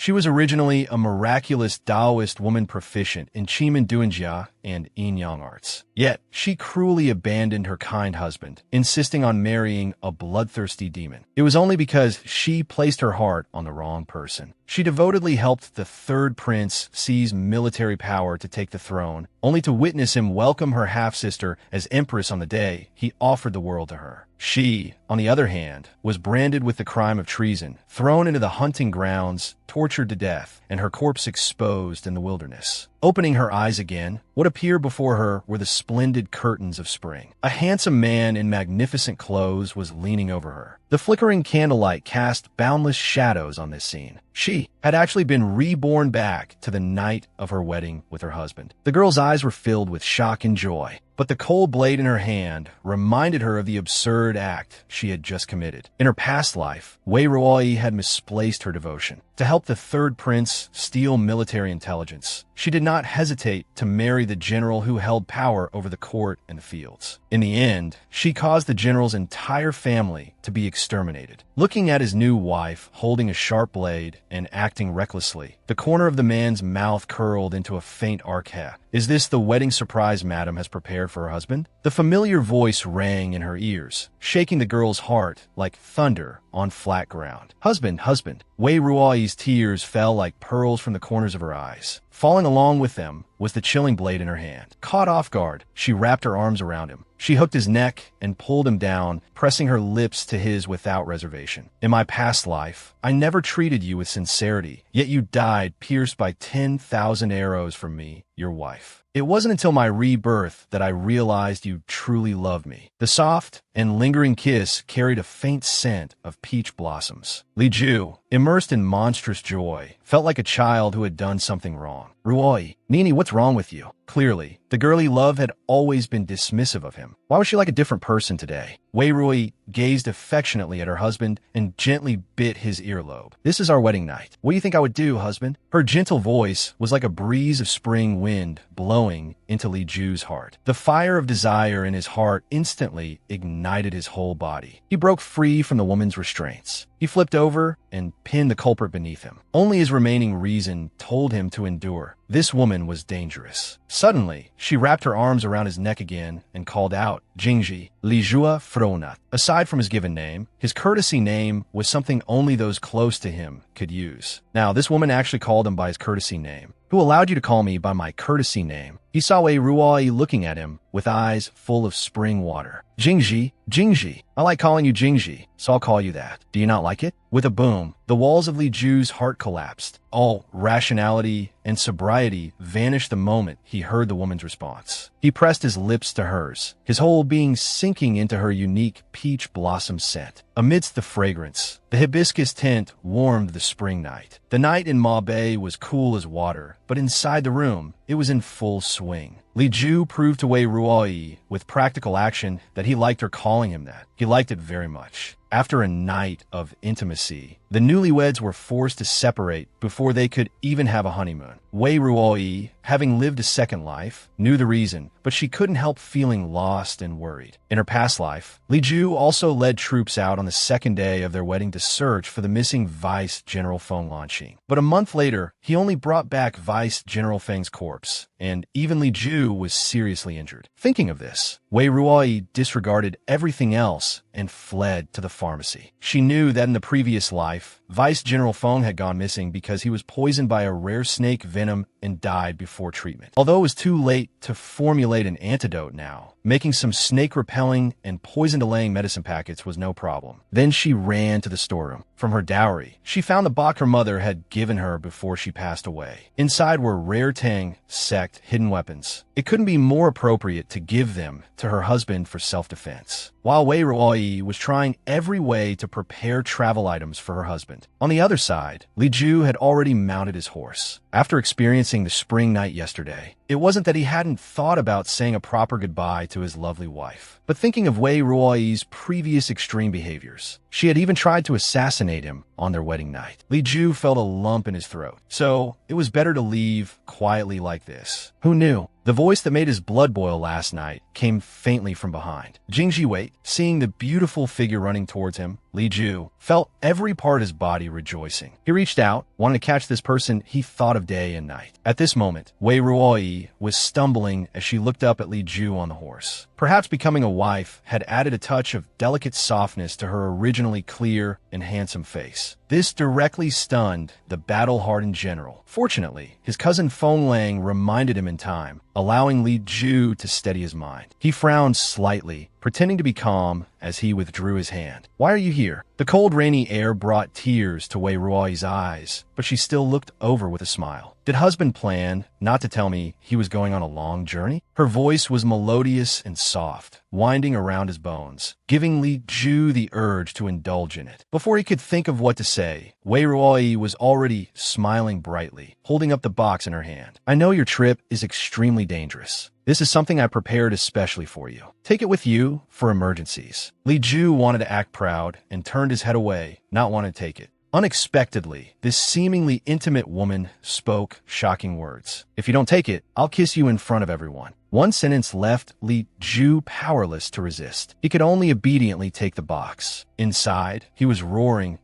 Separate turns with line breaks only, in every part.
She was originally a miraculous Taoist woman proficient in Qi Duanjia and yin-yang arts. Yet, she cruelly abandoned her kind husband, insisting on marrying a bloodthirsty demon. It was only because she placed her heart on the wrong person. She devotedly helped the third prince seize military power to take the throne, only to witness him welcome her half-sister as empress on the day he offered the world to her. She, on the other hand, was branded with the crime of treason, thrown into the hunting grounds, tortured to death, and her corpse exposed in the wilderness. Opening her eyes again, what appeared before her were the splendid curtains of spring. A handsome man in magnificent clothes was leaning over her. The flickering candlelight cast boundless shadows on this scene. She had actually been reborn back to the night of her wedding with her husband. The girl's eyes were filled with shock and joy, but the cold blade in her hand reminded her of the absurd act she had just committed. In her past life, Wei Ruoyi had misplaced her devotion. To help the third prince steal military intelligence, she did not hesitate to marry the general who held power over the court and the fields. In the end, she caused the general's entire family to be exterminated. Looking at his new wife holding a sharp blade and acting recklessly, the corner of the man's mouth curled into a faint arcade. Is this the wedding surprise madam has prepared for her husband? The familiar voice rang in her ears, shaking the girl's heart like thunder on flat ground. Husband, husband. Wei Ruoyi's tears fell like pearls from the corners of her eyes. Falling along with them was the chilling blade in her hand. Caught off guard, she wrapped her arms around him. She hooked his neck and pulled him down, pressing her lips to his without reservation. In my past life, I never treated you with sincerity, yet you died pierced by 10,000 arrows from me, your wife. It wasn't until my rebirth that I realized you truly loved me. The soft and lingering kiss carried a faint scent of peach blossoms. Li Ju, immersed in monstrous joy, felt like a child who had done something wrong. Ruoyi, Nini, what's wrong with you? Clearly, the girl he loved had always been dismissive of him. Why was she like a different person today? Wei Ruoyi gazed affectionately at her husband and gently bit his earlobe. This is our wedding night. What do you think I would do, husband? Her gentle voice was like a breeze of spring wind blowing into Li Ju's heart. The fire of desire in his heart instantly ignited his whole body. He broke free from the woman's restraints. He flipped over and pinned the culprit beneath him. Only his remaining reason told him to endure. This woman was dangerous. Suddenly, she wrapped her arms around his neck again and called out, Jingji, Li Jua Fronat. Aside from his given name, his courtesy name was something only those close to him could use. Now, this woman actually called him by his courtesy name. Who allowed you to call me by my courtesy name? He saw Wei Ruoyi looking at him with eyes full of spring water. Jingji, Jingji. I like calling you Jingji, so I'll call you that. Do you not like it? With a boom, the walls of Li Ju's heart collapsed. All rationality and sobriety vanished the moment he heard the woman's response. He pressed his lips to hers, his whole being sinking into her unique peach blossom scent. Amidst the fragrance, the hibiscus tint warmed the spring night. The night in Ma Bei was cool as water, but inside the room, it was in full swing. Li Ju proved to Wei Ruoyi with practical action that he liked her calling him that. He liked it very much. After a night of intimacy, the newlyweds were forced to separate before they could even have a honeymoon. Wei Ruoyi, having lived a second life, knew the reason, but she couldn't help feeling lost and worried. In her past life, Li Ju also led troops out on the second day of their wedding to search for the missing Vice General Feng Lanqing. But a month later, he only brought back Vice General Feng's corpse, and even Li Ju was seriously injured. Thinking of this, Wei Ruoyi disregarded everything else and fled to the pharmacy. She knew that in the previous life, Vice General Feng had gone missing because he was poisoned by a rare snake venom and died before treatment. Although it was too late to formulate an antidote now, making some snake-repelling and poison-delaying medicine packets was no problem. Then she ran to the storeroom. From her dowry, she found the box her mother had given her before she passed away. Inside were rare Tang, sect, hidden weapons. It couldn't be more appropriate to give them to her husband for self-defense. While Wei Ruoyi was trying every way to prepare travel items for her husband. On the other side, Li Ju had already mounted his horse. After experiencing the spring night yesterday, it wasn't that he hadn't thought about saying a proper goodbye to his lovely wife, but thinking of Wei Ruoyi's previous extreme behaviors. She had even tried to assassinate him on their wedding night. Li Ju felt a lump in his throat, so it was better to leave quietly like this. Who knew? The voice that made his blood boil last night came faintly from behind. Jingji Wei, seeing the beautiful figure running towards him, Li Ju felt every part of his body rejoicing. He reached out, wanting to catch this person he thought of day and night. At this moment, Wei Ruoyi was stumbling as she looked up at Li Ju on the horse. Perhaps becoming a wife had added a touch of delicate softness to her originally clear and handsome face. This directly stunned the battle-hardened general. Fortunately, his cousin Feng Lang reminded him in time, allowing Li Ju to steady his mind. He frowned slightly, pretending to be calm as he withdrew his hand. "Why are you here?" The cold, rainy air brought tears to Wei Ruoyi's eyes, but she still looked over with a smile. "Did husband plan not to tell me he was going on a long journey?" Her voice was melodious and soft, winding around his bones, giving Li Ju the urge to indulge in it. Before he could think of what to say, Wei Ruoyi was already smiling brightly, holding up the box in her hand. "I know your trip is extremely dangerous. This is something I prepared especially for you. Take it with you for emergencies." Li Ju wanted to act proud and turned his head away, not wanting to take it. Unexpectedly, this seemingly intimate woman spoke shocking words. "If you don't take it, I'll kiss you in front of everyone." One sentence left Li Ju powerless to resist. He could only obediently take the box. Inside, he was roaring,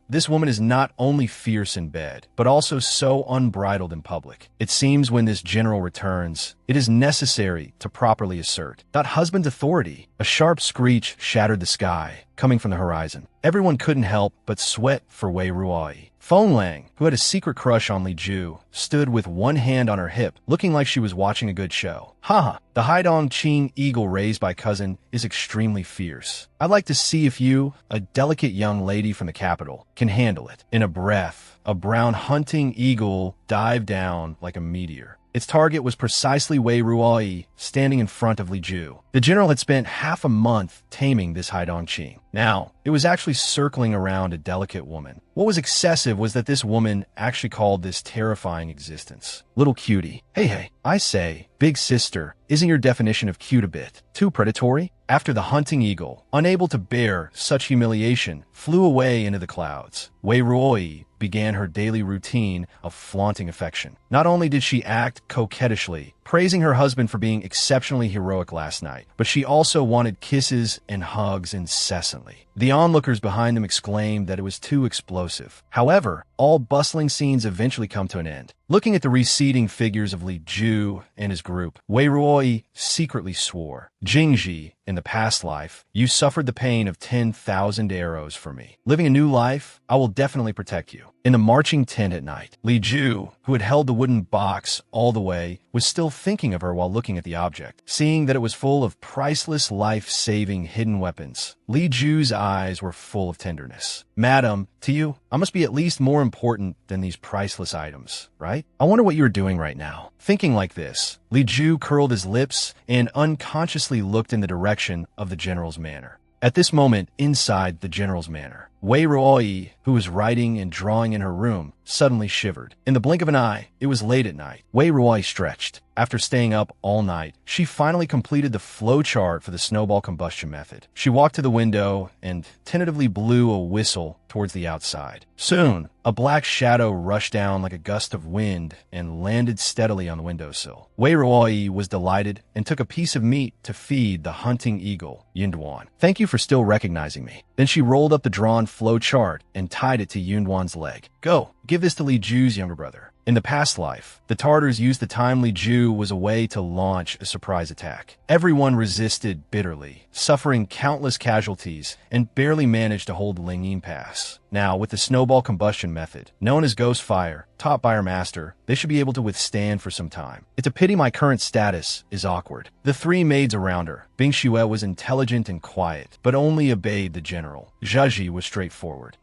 this woman is not only fierce in bed, but also so unbridled in public. It seems when this general returns, it is necessary to properly assert that husband's authority." A sharp screech shattered the sky, coming from the horizon. Everyone couldn't help but sweat for Wei Ruoyi. Feng Lang, who had a secret crush on Li Ju, stood with one hand on her hip, looking like she was watching a good show. "Haha, the Haidong Qing eagle raised by cousin is extremely fierce. I'd like to see if you, a delicate young lady from the capital, can handle it." In a breath, a brown hunting eagle dived down like a meteor. Its target was precisely Wei Ruoyi, standing in front of Li Ju. The general had spent half a month taming this Haidong Qing. Now, it was actually circling around a delicate woman. What was excessive was that this woman actually called this terrifying existence "little cutie." Hey, I say, big sister, isn't your definition of cute a bit too predatory? After the hunting eagle, unable to bear such humiliation, flew away into the clouds, Wei Ruoyi began her daily routine of flaunting affection. Not only did she act coquettishly, praising her husband for being exceptionally heroic last night, but she also wanted kisses and hugs incessantly. The onlookers behind them exclaimed that it was too explosive. However, all bustling scenes eventually come to an end. Looking at the receding figures of Li Ju and his group, Wei Ruoyi secretly swore, "Jingji, in the past life, you suffered the pain of 10,000 arrows for me. Living a new life, I will definitely protect you." In the marching tent at night, Li Ju, who had held the wooden box all the way, was still thinking of her while looking at the object. Seeing that it was full of priceless life-saving hidden weapons, Li Ju's eyes were full of tenderness. "Madam, to you, I must be at least more important than these priceless items, right? I wonder what you're doing right now." Thinking like this, Li Ju curled his lips and unconsciously looked in the direction of the general's manor. At this moment, inside the general's manor, Wei Ruoyi, who was writing and drawing in her room, suddenly shivered. In the blink of an eye, it was late at night. Wei Ruoyi stretched. After staying up all night, she finally completed the flowchart for the snowball combustion method. She walked to the window and tentatively blew a whistle towards the outside. Soon, a black shadow rushed down like a gust of wind and landed steadily on the windowsill. Wei Ruoyi was delighted and took a piece of meat to feed the hunting eagle, Yunduan. "Thank you for still recognizing me." Then she rolled up the drawn flowchart and tied it to Yunduan's leg. "Go, give this to Li Ju's younger brother." In the past life, the Tartars used the time Li Ju was away to launch a surprise attack. Everyone resisted bitterly, suffering countless casualties, and barely managed to hold Lingyin Pass. Now, with the snowball combustion method, known as ghost fire, taught by our master, they should be able to withstand for some time. It's a pity my current status is awkward. The three maids around her. Bing Xue was intelligent and quiet, but only obeyed the general. Zhaji was straightforward,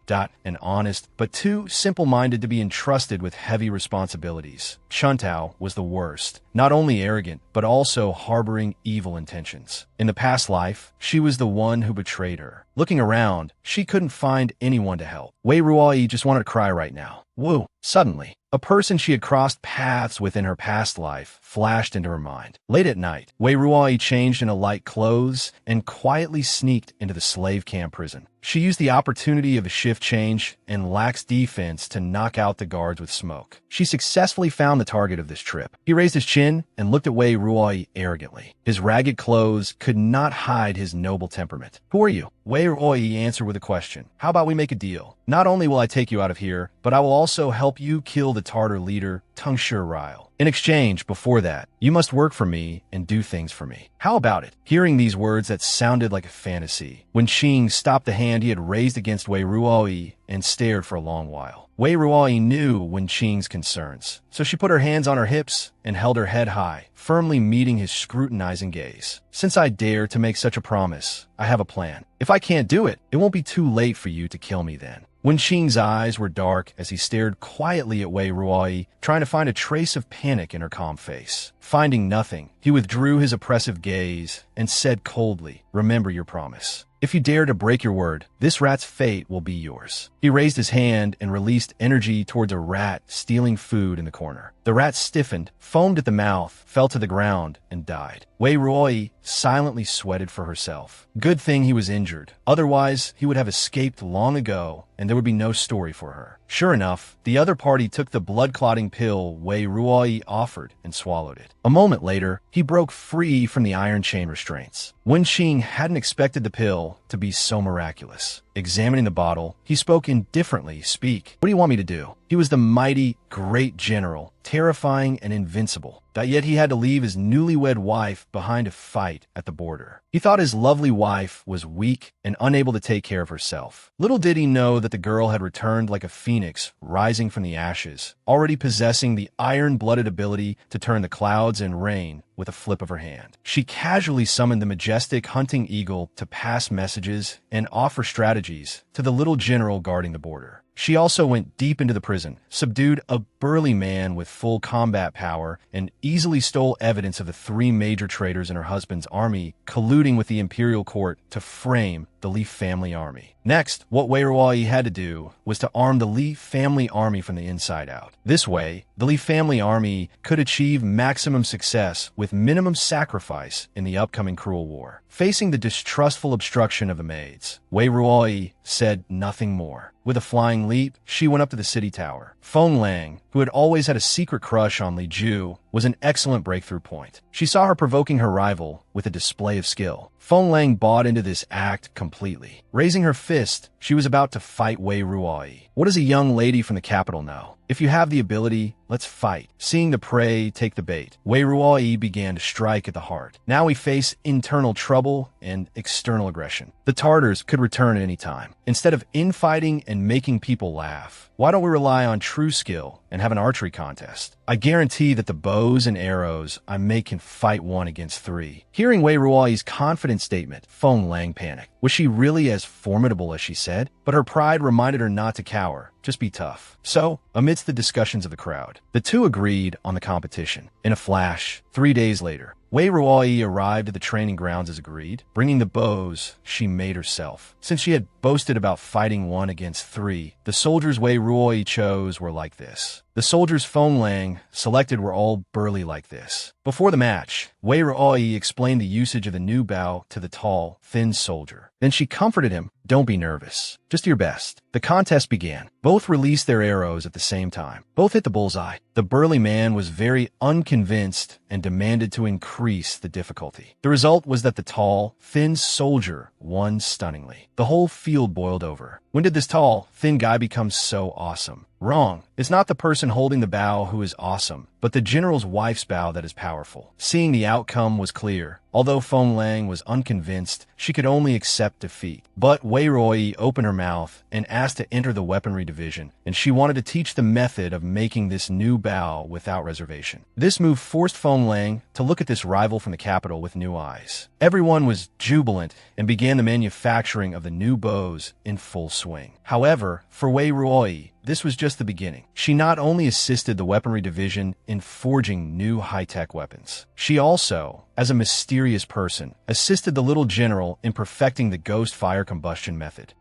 and honest, but too simple-minded to be entrusted with heavy responsibilities. Chuntao was the worst, not only arrogant, but also harboring evil intentions. In the past life, she was the one who betrayed her. Looking around, she couldn't find anyone to help. Wei Ruoyi just wanted to cry right now. Woo! Suddenly, a person she had crossed paths with in her past life flashed into her mind. Late at night, Wei Ruoyi changed into light clothes and quietly sneaked into the slave camp prison. She used the opportunity of a shift change and lax defense to knock out the guards with smoke. She successfully found the target of this trip. He raised his chin chin and looked at Wei Ruoyi arrogantly. His ragged clothes could not hide his noble temperament. "Who are you?" Wei Ruoyi answered with a question. "How about we make a deal? Not only will I take you out of here, but I will also help you kill the Tartar leader, Tungshur Ryle. In exchange, before that, you must work for me and do things for me. How about it?" Hearing these words that sounded like a fantasy, Wen Qing stopped the hand he had raised against Wei Ruoyi and stared for a long while. Wei Ruoyi knew Wen Qing's concerns, so she put her hands on her hips and held her head high, firmly meeting his scrutinizing gaze. "Since I dare to make such a promise, I have a plan. If I can't do it, it won't be too late for you to kill me then." Wen Qing's eyes were dark as he stared quietly at Wei Ruoyi, trying to find a trace of panic in her calm face. Finding nothing, he withdrew his oppressive gaze and said coldly, "Remember your promise. If you dare to break your word, this rat's fate will be yours." He raised his hand and released energy towards a rat stealing food in the corner. The rat stiffened, foamed at the mouth, fell to the ground, and died. Wei Ruoyi silently sweated for herself. Good thing he was injured. Otherwise, he would have escaped long ago, and there would be no story for her. Sure enough, the other party took the blood-clotting pill Wei Ruoyi offered and swallowed it. A moment later, he broke free from the iron chain restraints. Wen Qing hadn't expected the pill to be so miraculous. Examining the bottle, he spoke indifferently. "Speak. What do you want me to do?" He was the mighty, great general, terrifying and invincible. Yet he had to leave his newlywed wife behind to fight at the border. He thought his lovely wife was weak and unable to take care of herself. Little did he know that the girl had returned like a phoenix rising from the ashes, already possessing the iron-blooded ability to turn the clouds and rain with a flip of her hand. She casually summoned the majestic hunting eagle to pass messages and offer strategies to the little general guarding the border. She also went deep into the prison, subdued a burly man with full combat power, and easily stole evidence of the 3 major traitors in her husband's army colluding with the imperial court to frame the Li family army. Next, what Wei Ruoyi had to do was to arm the Li family army from the inside out. This way, the Li family army could achieve maximum success with minimum sacrifice in the upcoming cruel war. Facing the distrustful obstruction of the maids, Wei Ruoyi said nothing more. With a flying leap, she went up to the city tower. Feng Lang, who had always had a secret crush on Li Ju, was an excellent breakthrough point. She saw her provoking her rival with a display of skill. Feng Lang bought into this act completely. Raising her fist, she was about to fight Wei Ruoyi. What does a young lady from the capital know? If you have the ability, let's fight. Seeing the prey take the bait, Wei Ruoyi began to strike at the heart. Now we face internal trouble and external aggression. The Tartars could return at any time. Instead of infighting and making people laugh, why don't we rely on true skill and have an archery contest? I guarantee that the bows and arrows I make can fight 1 against 3. Hearing Wei Ruoyi's confident statement, Feng Lang panicked. Was she really as formidable as she said? But her pride reminded her not to cower, just be tough. So, amidst the discussions of the crowd, the two agreed on the competition. In a flash, 3 days later, Wei Ruoyi arrived at the training grounds as agreed, bringing the bows she made herself. Since she had boasted about fighting 1 against 3, the soldiers Wei Ruoyi chose were like this. The soldiers Feng Lang selected were all burly like this. Before the match, Wei Ruoyi explained the usage of the new bow to the tall, thin soldier. Then she comforted him, "Don't be nervous. Just your best." The contest began. Both released their arrows at the same time. Both hit the bullseye. The burly man was very unconvinced and demanded to increase the difficulty. The result was that the tall, thin soldier won stunningly. The whole field boiled over. When did this tall, thin guy become so awesome? Wrong. It's not the person holding the bow who is awesome, but the general's wife's bow that is powerful. Seeing the outcome was clear. Although Feng Lang was unconvinced, she could only accept defeat. But Wei Ruoyi opened her mouth and asked to enter the weaponry division, and she wanted to teach the method of making this new bow without reservation. This move forced Feng Lang to look at this rival from the capital with new eyes. Everyone was jubilant and began the manufacturing of the new bows in full swing. However, for Wei Ruoyi, this was just the beginning. She not only assisted the weaponry division in forging new high-tech weapons, she also, as a mysterious person, assisted the little general in perfecting the ghost fire combustion method.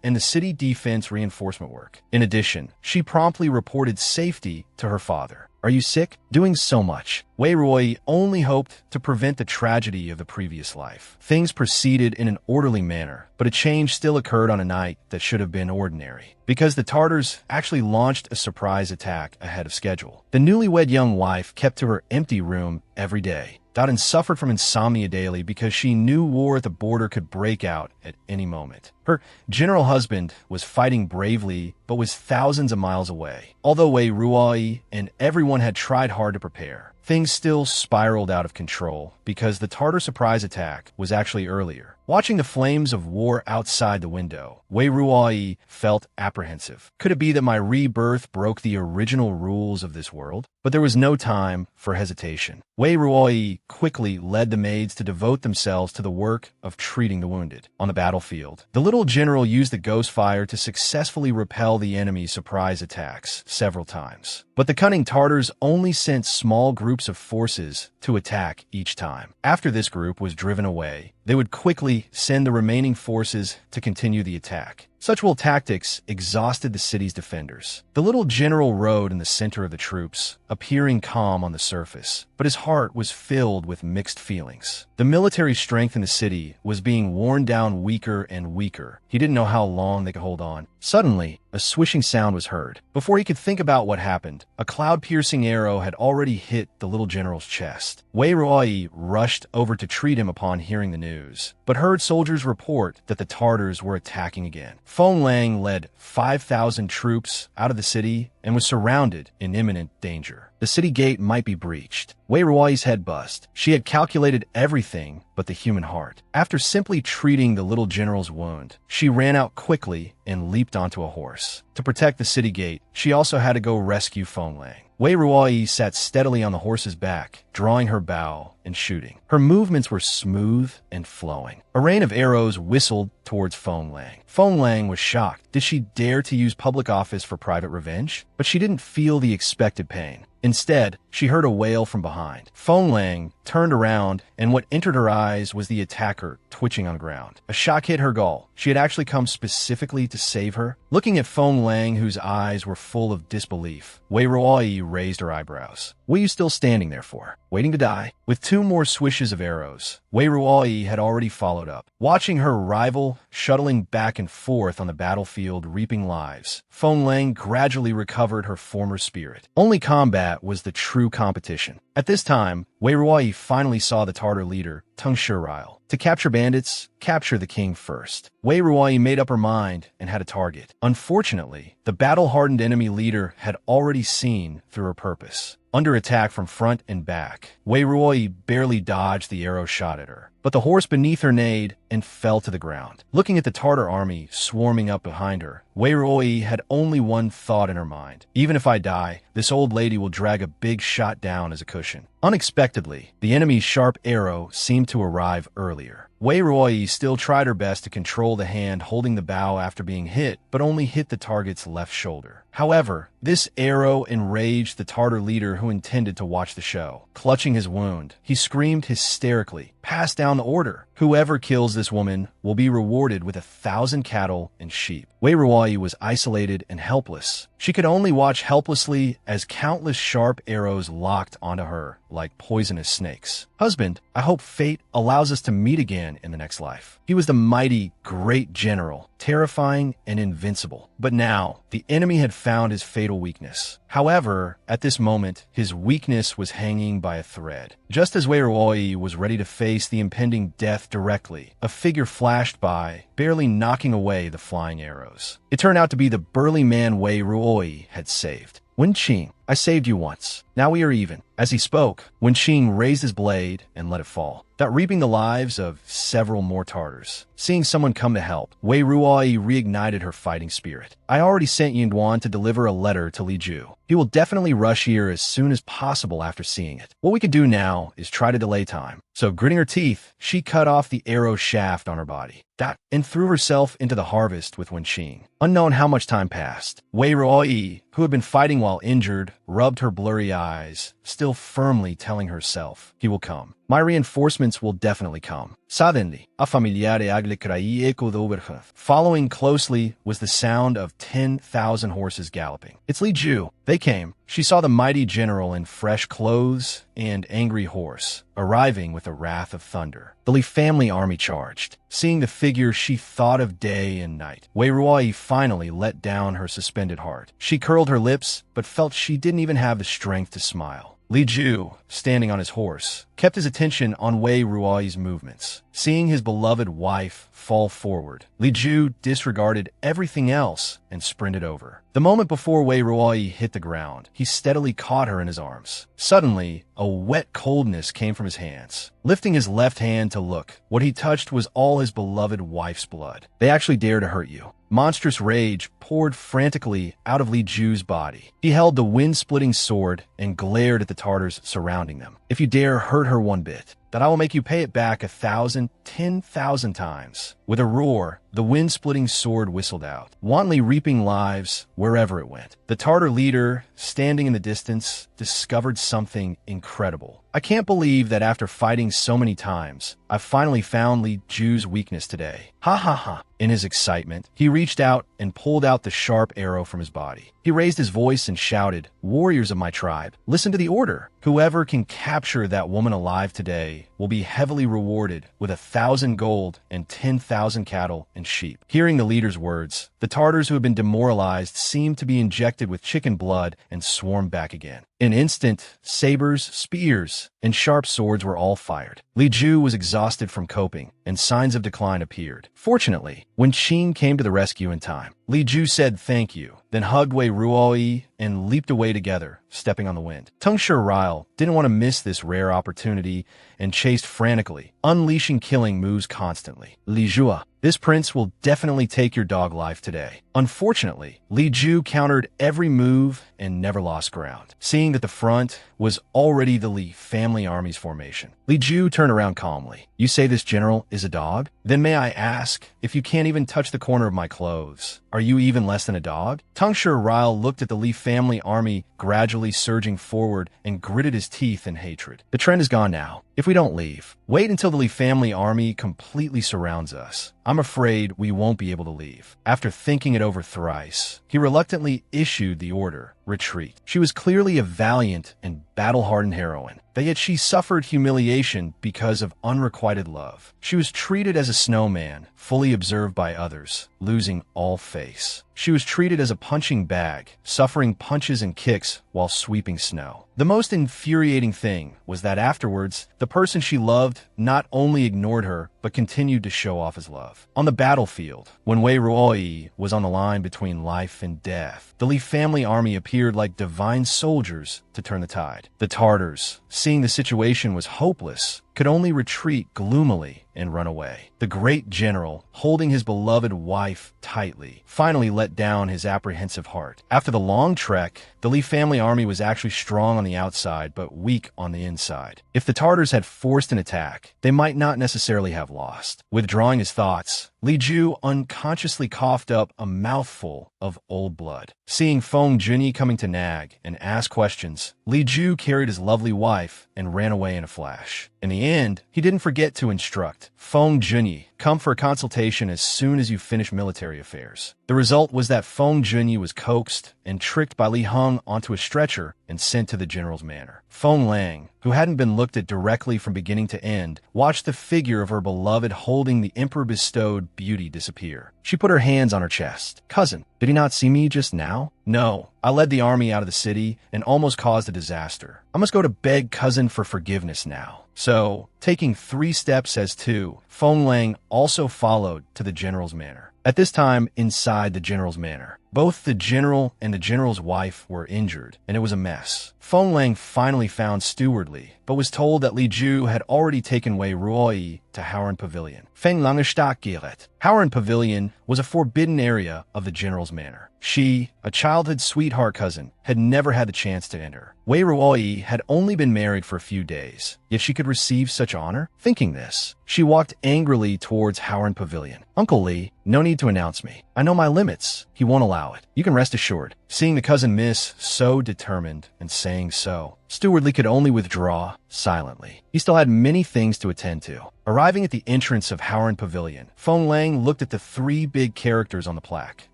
And the city defense reinforcement work. In addition, she promptly reported safety to her father. "Are you sick? Doing so much. Wei Ruoi only hoped to prevent the tragedy of the previous life. Things proceeded in an orderly manner, but a change still occurred on a night that should have been ordinary, because the Tartars actually launched a surprise attack ahead of schedule. The newlywed young wife kept to her empty room every day. Daden suffered from insomnia daily because she knew war at the border could break out at any moment. Her general husband was fighting bravely, but was thousands of miles away. Although Wei Ruoi and everyone had tried hard to prepare, things still spiraled out of control because the Tartar surprise attack was actually earlier. Watching the flames of war outside the window, Wei Ruoi felt apprehensive. Could it be that my rebirth broke the original rules of this world? But there was no time for hesitation. Wei Ruoi quickly led the maids to devote themselves to the work of treating the wounded. On the battlefield, the little general used the ghost fire to successfully repel the enemy's surprise attacks several times. But the cunning Tartars only sent small groups of forces to attack each time. After this group was driven away, they would quickly send the remaining forces to continue the attack. Such tactics exhausted the city's defenders. The little general rode in the center of the troops, appearing calm on the surface, but his heart was filled with mixed feelings. The military strength in the city was being worn down weaker and weaker. He didn't know how long they could hold on. Suddenly, a swishing sound was heard. Before he could think about what happened, a cloud-piercing arrow had already hit the little general's chest. Wei Ruoi rushed over to treat him upon hearing the news, but heard soldiers report that the Tartars were attacking again. Feng Lang led 5,000 troops out of the city and was surrounded in imminent danger. The city gate might be breached. Wei Ruoi's head buzzed. She had calculated everything but the human heart. After simply treating the little general's wound, she ran out quickly and leaped onto a horse. To protect the city gate, she also had to go rescue Feng Lang. Wei Ruoi sat steadily on the horse's back, drawing her bow and shooting. Her movements were smooth and flowing. A rain of arrows whistled towards Feng Lang. Feng Lang was shocked. Did she dare to use public office for private revenge? But she didn't feel the expected pain. Instead, she heard a wail from behind. Feng Lang turned around, and what entered her eyes was the attacker twitching on the ground. A shock hit her gall. She had actually come specifically to save her. Looking at Feng Lang, whose eyes were full of disbelief, Wei Ruoi raised her eyebrows. "What are you still standing there for? Waiting to die?" With two more swishes of arrows, Wei Ruoi had already followed up. Watching her rival shuttling back and forth on the battlefield, reaping lives, Feng Lang gradually recovered her former spirit. Only combat was the true competition. At this time, Wei Ruoi finally saw the Tartar leader, Tung Shirail. To capture bandits, capture the king first. Wei Ruoi made up her mind and had a target. Unfortunately, the battle-hardened enemy leader had already seen through her purpose. Under attack from front and back, Wei Ruoi barely dodged the arrow shot at her, but the horse beneath her neighed and fell to the ground. Looking at the Tartar army swarming up behind her, Wei Ruoi had only one thought in her mind. Even if I die, this old lady will drag a big shot down as a cushion. Unexpectedly, the enemy's sharp arrow seemed to arrive earlier. Wei Ruoi still tried her best to control the hand holding the bow after being hit, but only hit the target's left shoulder. However, this arrow enraged the Tartar leader who intended to watch the show. Clutching his wound, he screamed hysterically, "Pass down the order. Whoever kills this woman will be rewarded with 1,000 cattle and sheep." Wei Ruoi was isolated and helpless. She could only watch helplessly as countless sharp arrows locked onto her like poisonous snakes. "Husband, I hope fate allows us to meet again in the next life." He was the mighty, great general, terrifying and invincible. But now, the enemy had found his fatal weakness. However, at this moment, his weakness was hanging by a thread. Just as Wei Ruoi was ready to face the impending death directly, a figure flashed by, barely knocking away the flying arrows. It turned out to be the burly man Wei Ruoi had saved. "Wenqing, I saved you once. Now we are even." As he spoke, Wenqing raised his blade and let it fall, that reaping the lives of several more Tartars. Seeing someone come to help, Wei Ruoi reignited her fighting spirit. "I already sent Yin Duan to deliver a letter to Li Ju. He will definitely rush here as soon as possible after seeing it. What we can do now is try to delay time." So gritting her teeth, she cut off the arrow shaft on her body and threw herself into the harvest with Wenqing. Unknown how much time passed, Wei Ruoi, who had been fighting while injured, rubbed her blurry eyes, still firmly telling herself, "He will come." My reinforcements will definitely come. Suddenly, a familiare agle crai echoed overhead. Following closely was the sound of 10,000 horses galloping. It's Li Ju. They came. She saw the mighty general in fresh clothes and angry horse, arriving with a wrath of thunder. The Li family army charged. Seeing the figure, she thought of day and night. Wei Ruoyi finally let down her suspended heart. She curled her lips, but felt she didn't even have the strength to smile. Li Ju, standing on his horse, kept his attention on Wei Ruoyi's movements. Seeing his beloved wife fall forward, Li Ju disregarded everything else and sprinted over. The moment before Wei Ruoyi hit the ground, he steadily caught her in his arms. Suddenly, a wet coldness came from his hands. Lifting his left hand to look, what he touched was all his beloved wife's blood. They actually dare to hurt you. Monstrous rage poured frantically out of Li Ju's body. He held the wind-splitting sword and glared at the Tartars surrounding them. If you dare hurt her one bit, then I will make you pay it back 1,000, 10,000 times. With a roar, the wind-splitting sword whistled out, wantonly reaping lives wherever it went. The Tartar leader, standing in the distance, discovered something incredible. I can't believe that after fighting so many times, I finally found Li Ju's weakness today. Ha ha ha. In his excitement, he reached out and pulled out the sharp arrow from his body. He raised his voice and shouted, "Warriors of my tribe, listen to the order. Whoever can capture that woman alive today will be heavily rewarded with 1,000 gold and 10,000 cattle and sheep." Hearing the leader's words, the Tartars who had been demoralized seemed to be injected with chicken blood and swarmed back again. In an instant, sabers, spears, and sharp swords were all fired. Li Ju was exhausted from coping, and signs of decline appeared. Fortunately, when Qin came to the rescue in time, Li Ju said thank you, then hugged Wei Ruoyi and leaped away together, stepping on the wind. Tung Ryle didn't want to miss this rare opportunity and chased frantically, unleashing killing moves constantly. Li Jua, this prince will definitely take your dog life today. Unfortunately, Li Ju countered every move and never lost ground. Seeing that the front was already the Li family army's formation, Li Ju turned around calmly. You say this general is a dog? Then may I ask, if you can't even touch the corner of my clothes, are you even less than a dog? Tung Ryle looked at the Li family army gradually surging forward and gritted his teeth in hatred. The trend is gone now. If we don't leave, wait until the Li family army completely surrounds us. I'm afraid we won't be able to leave. After thinking it over thrice, he reluctantly issued the order, retreat. She was clearly a valiant and battle-hardened heroine, but yet she suffered humiliation because of unrequited love. She was treated as a snowman, fully observed by others, losing all face. She was treated as a punching bag, suffering punches and kicks while sweeping snow. The most infuriating thing was that afterwards, the person she loved not only ignored her, but continued to show off his love. On the battlefield, when Wei Ruoyi was on the line between life and death, the Li family army appeared like divine soldiers to turn the tide. The Tartars, seeing the situation was hopeless, could only retreat gloomily and run away. The great general, holding his beloved wife tightly, finally let down his apprehensive heart. After the long trek, the Li family army was actually strong on the outside, but weak on the inside. If the Tartars had forced an attack, they might not necessarily have lost. Withdrawing his thoughts, Li Ju unconsciously coughed up a mouthful of old blood. Seeing Feng Junyi coming to nag and ask questions, Li Ju carried his lovely wife and ran away in a flash. In the end, he didn't forget to instruct Feng Junyi, come for a consultation as soon as you finish military affairs. The result was that Feng Junyi was coaxed and tricked by Li Heng onto a stretcher and sent to the general's manor. Feng Lang, who hadn't been looked at directly from beginning to end, watched the figure of her beloved holding the emperor-bestowed beauty disappear. She put her hands on her chest. Cousin, did he not see me just now? No, I led the army out of the city and almost caused a disaster. I must go to beg cousin for forgiveness now. So, taking 3 steps as 2, Feng Lang also followed to the general's manor. At this time, inside the general's manor, both the general and the general's wife were injured, and it was a mess. Feng Lang finally found Steward Li, but was told that Li Ju had already taken Wei Ruoyi to Howren Pavilion. Feng Langestak Giret. Howren Pavilion was a forbidden area of the general's manor. She, a childhood sweetheart cousin, had never had the chance to enter. Wei Ruoyi had only been married for a few days, yet she could receive such honor? Thinking this, she walked angrily towards Howren Pavilion. Uncle Li, no need to announce me. I know my limits. He won't allow it. You can rest assured. Seeing the cousin miss, so determined, and saying so, Stewardly could only withdraw silently. He still had many things to attend to. Arriving at the entrance of Howren Pavilion, Feng Lang looked at the 3 big characters on the plaque,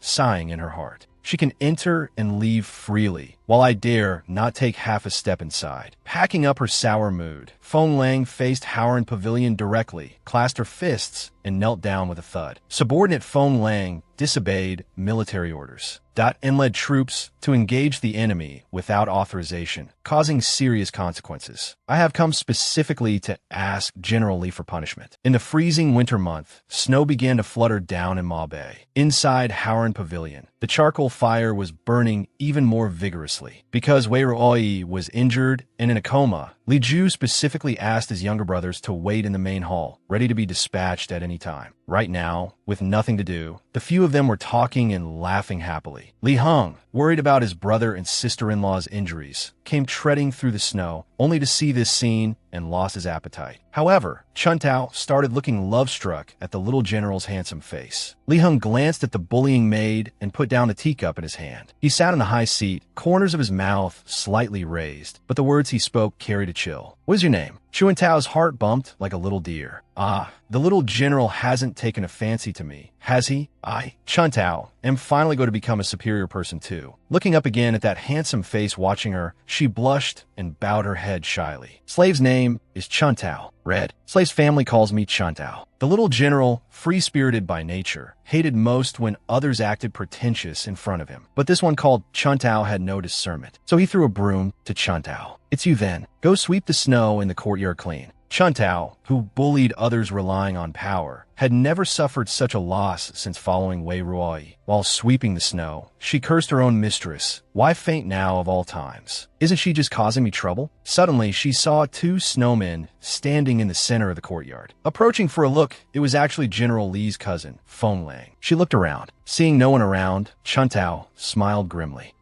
sighing in her heart. She can enter and leave freely, while I dare not take half a step inside. Packing up her sour mood, Feng Lang faced Howren Pavilion directly, clasped her fists, and knelt down with a thud. Subordinate Feng Lang disobeyed military orders and led troops to engage the enemy without authorization, causing serious consequences. I have come specifically to ask General Li for punishment. In the freezing winter month, snow began to flutter down in Ma Bay. Inside Howren Pavilion, the charcoal fire was burning even more vigorously. Because Wei Ruoi was injured and in a coma, Li Ju specifically asked his younger brothers to wait in the main hall, ready to be dispatched at any time. Right now, with nothing to do, the few of them were talking and laughing happily. Li Heng, worried about his brother and sister-in-law's injuries, came treading through the snow, only to see this scene and lost his appetite. However, Chun Tao started looking love-struck at the little general's handsome face. Li Heng glanced at the bullying maid and put down the teacup in his hand. He sat in the high seat, corners of his mouth slightly raised, but the words he spoke carried a chill. "What is your name?" Chun Tao's heart bumped like a little deer. "Ah, the little general hasn't taken a fancy to me, has he? I, Chun Tao, am finally going to become a superior person too." Looking up again at that handsome face watching her, she blushed and bowed her head shyly. "Slave's name is Chun Tao. Red. Slave's family calls me Chun Tao." The little general, free-spirited by nature, hated most when others acted pretentious in front of him. But this one called Chun Tao had no discernment, so he threw a broom to Chun Tao. "It's you then. Go sweep the snow in the courtyard clean." Chun Tao, who bullied others relying on power, had never suffered such a loss since following Wei Ruoi. While sweeping the snow, she cursed her own mistress. Why faint now of all times? Isn't she just causing me trouble? Suddenly, she saw 2 snowmen standing in the center of the courtyard. Approaching for a look, it was actually General Li's cousin, Feng Lang. She looked around. Seeing no one around, Chun Tao smiled grimly.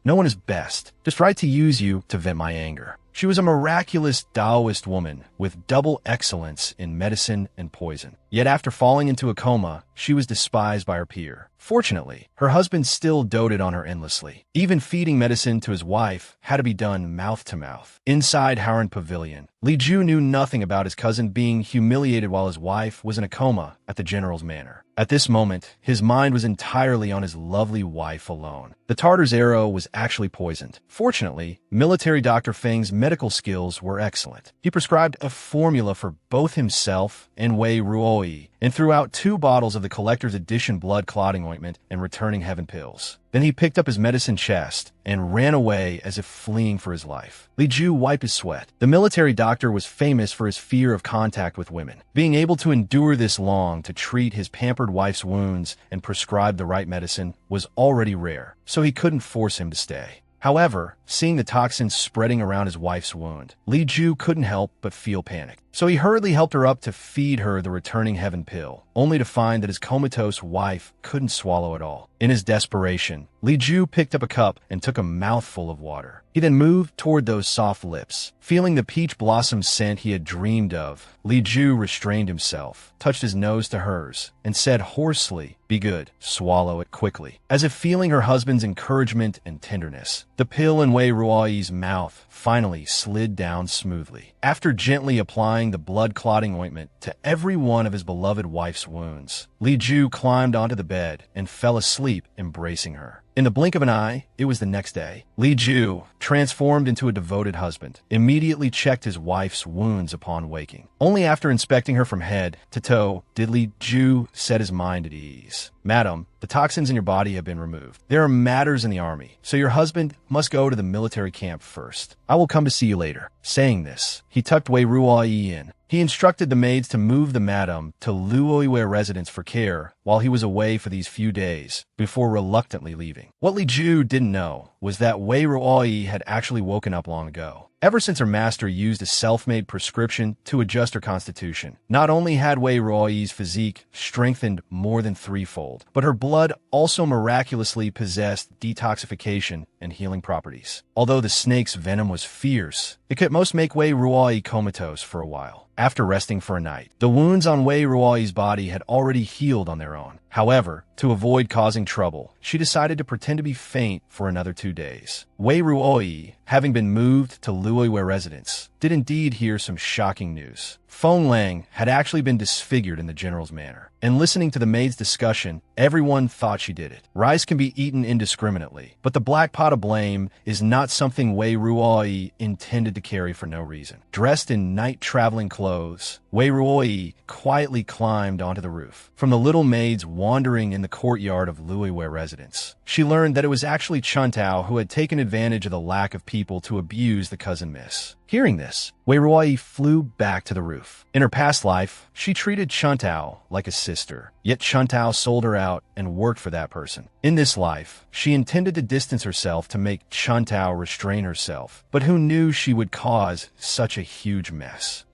No one is best. Just tried to use you to vent my anger." She was a miraculous Taoist woman with double excellence in medicine and poison. Yet after falling into a coma, she was despised by her peer. Fortunately, her husband still doted on her endlessly. Even feeding medicine to his wife had to be done mouth to mouth. Inside Howren Pavilion, Li Ju knew nothing about his cousin being humiliated while his wife was in a coma at the general's manor. At this moment, his mind was entirely on his lovely wife alone. The Tartar's arrow was actually poisoned. Fortunately, military Dr. Feng's medical skills were excellent. He prescribed a formula for both himself and Wei Ruoi, and threw out 2 bottles of the collector's edition blood clotting ointment and returning heaven pills. Then he picked up his medicine chest and ran away as if fleeing for his life. Li Ju wiped his sweat. The military doctor was famous for his fear of contact with women. Being able to endure this long to treat his pampered wife's wounds and prescribe the right medicine was already rare, so he couldn't force him to stay. However, seeing the toxins spreading around his wife's wound, Li Ju couldn't help but feel panicked. So he hurriedly helped her up to feed her the returning heaven pill, only to find that his comatose wife couldn't swallow it all. In his desperation, Li Ju picked up a cup and took a mouthful of water. He then moved toward those soft lips. Feeling the peach blossom scent he had dreamed of, Li Ju restrained himself, touched his nose to hers, and said hoarsely, "Be good, swallow it quickly." As if feeling her husband's encouragement and tenderness, the pill in Wei Ruoi's mouth finally slid down smoothly. After gently applying the blood-clotting ointment to every one of his beloved wife's wounds, Li Ju climbed onto the bed and fell asleep embracing her. In the blink of an eye, it was the next day. Li Ju, transformed into a devoted husband, immediately checked his wife's wounds upon waking. Only after inspecting her from head to toe did Li Ju set his mind at ease. "Madam, the toxins in your body have been removed. There are matters in the army, so your husband must go to the military camp first. I will come to see you later." Saying this, he tucked Wei Ruoi in. He instructed the maids to move the madam to Luoyue residence for care while he was away for these few days, before reluctantly leaving. What Li Ju didn't know was that Wei Ruoi had actually woken up long ago. Ever since her master used a self-made prescription to adjust her constitution, not only had Wei Ruoi's physique strengthened more than 3-fold, but her blood also miraculously possessed detoxification and healing properties. Although the snake's venom was fierce, it could at most make Wei Ruoyi comatose for a while. After resting for a night, the wounds on Wei Ruoyi's body had already healed on their own. However, to avoid causing trouble, she decided to pretend to be faint for another 2 days. Wei Ruoyi, having been moved to Luoyue residence, did indeed hear some shocking news. Feng Lang had actually been disfigured in the general's manner, and listening to the maid's discussion, everyone thought she did it. Rice can be eaten indiscriminately, but the black pot of blame is not something Wei Ruoyi intended to carry for no reason. Dressed in night-traveling clothes, Wei Ruoyi quietly climbed onto the roof. From the little maids wandering in the courtyard of Luoyue residence, she learned that it was actually Chuntao who had taken advantage of the lack of people to abuse the cousin miss. Hearing this, Wei Ruoyi flew back to the roof. In her past life, she treated Chuntao like a sister, yet Chuntao sold her out and worked for that person. In this life, she intended to distance herself to make Chuntao restrain herself, but who knew she would cause such a huge mess?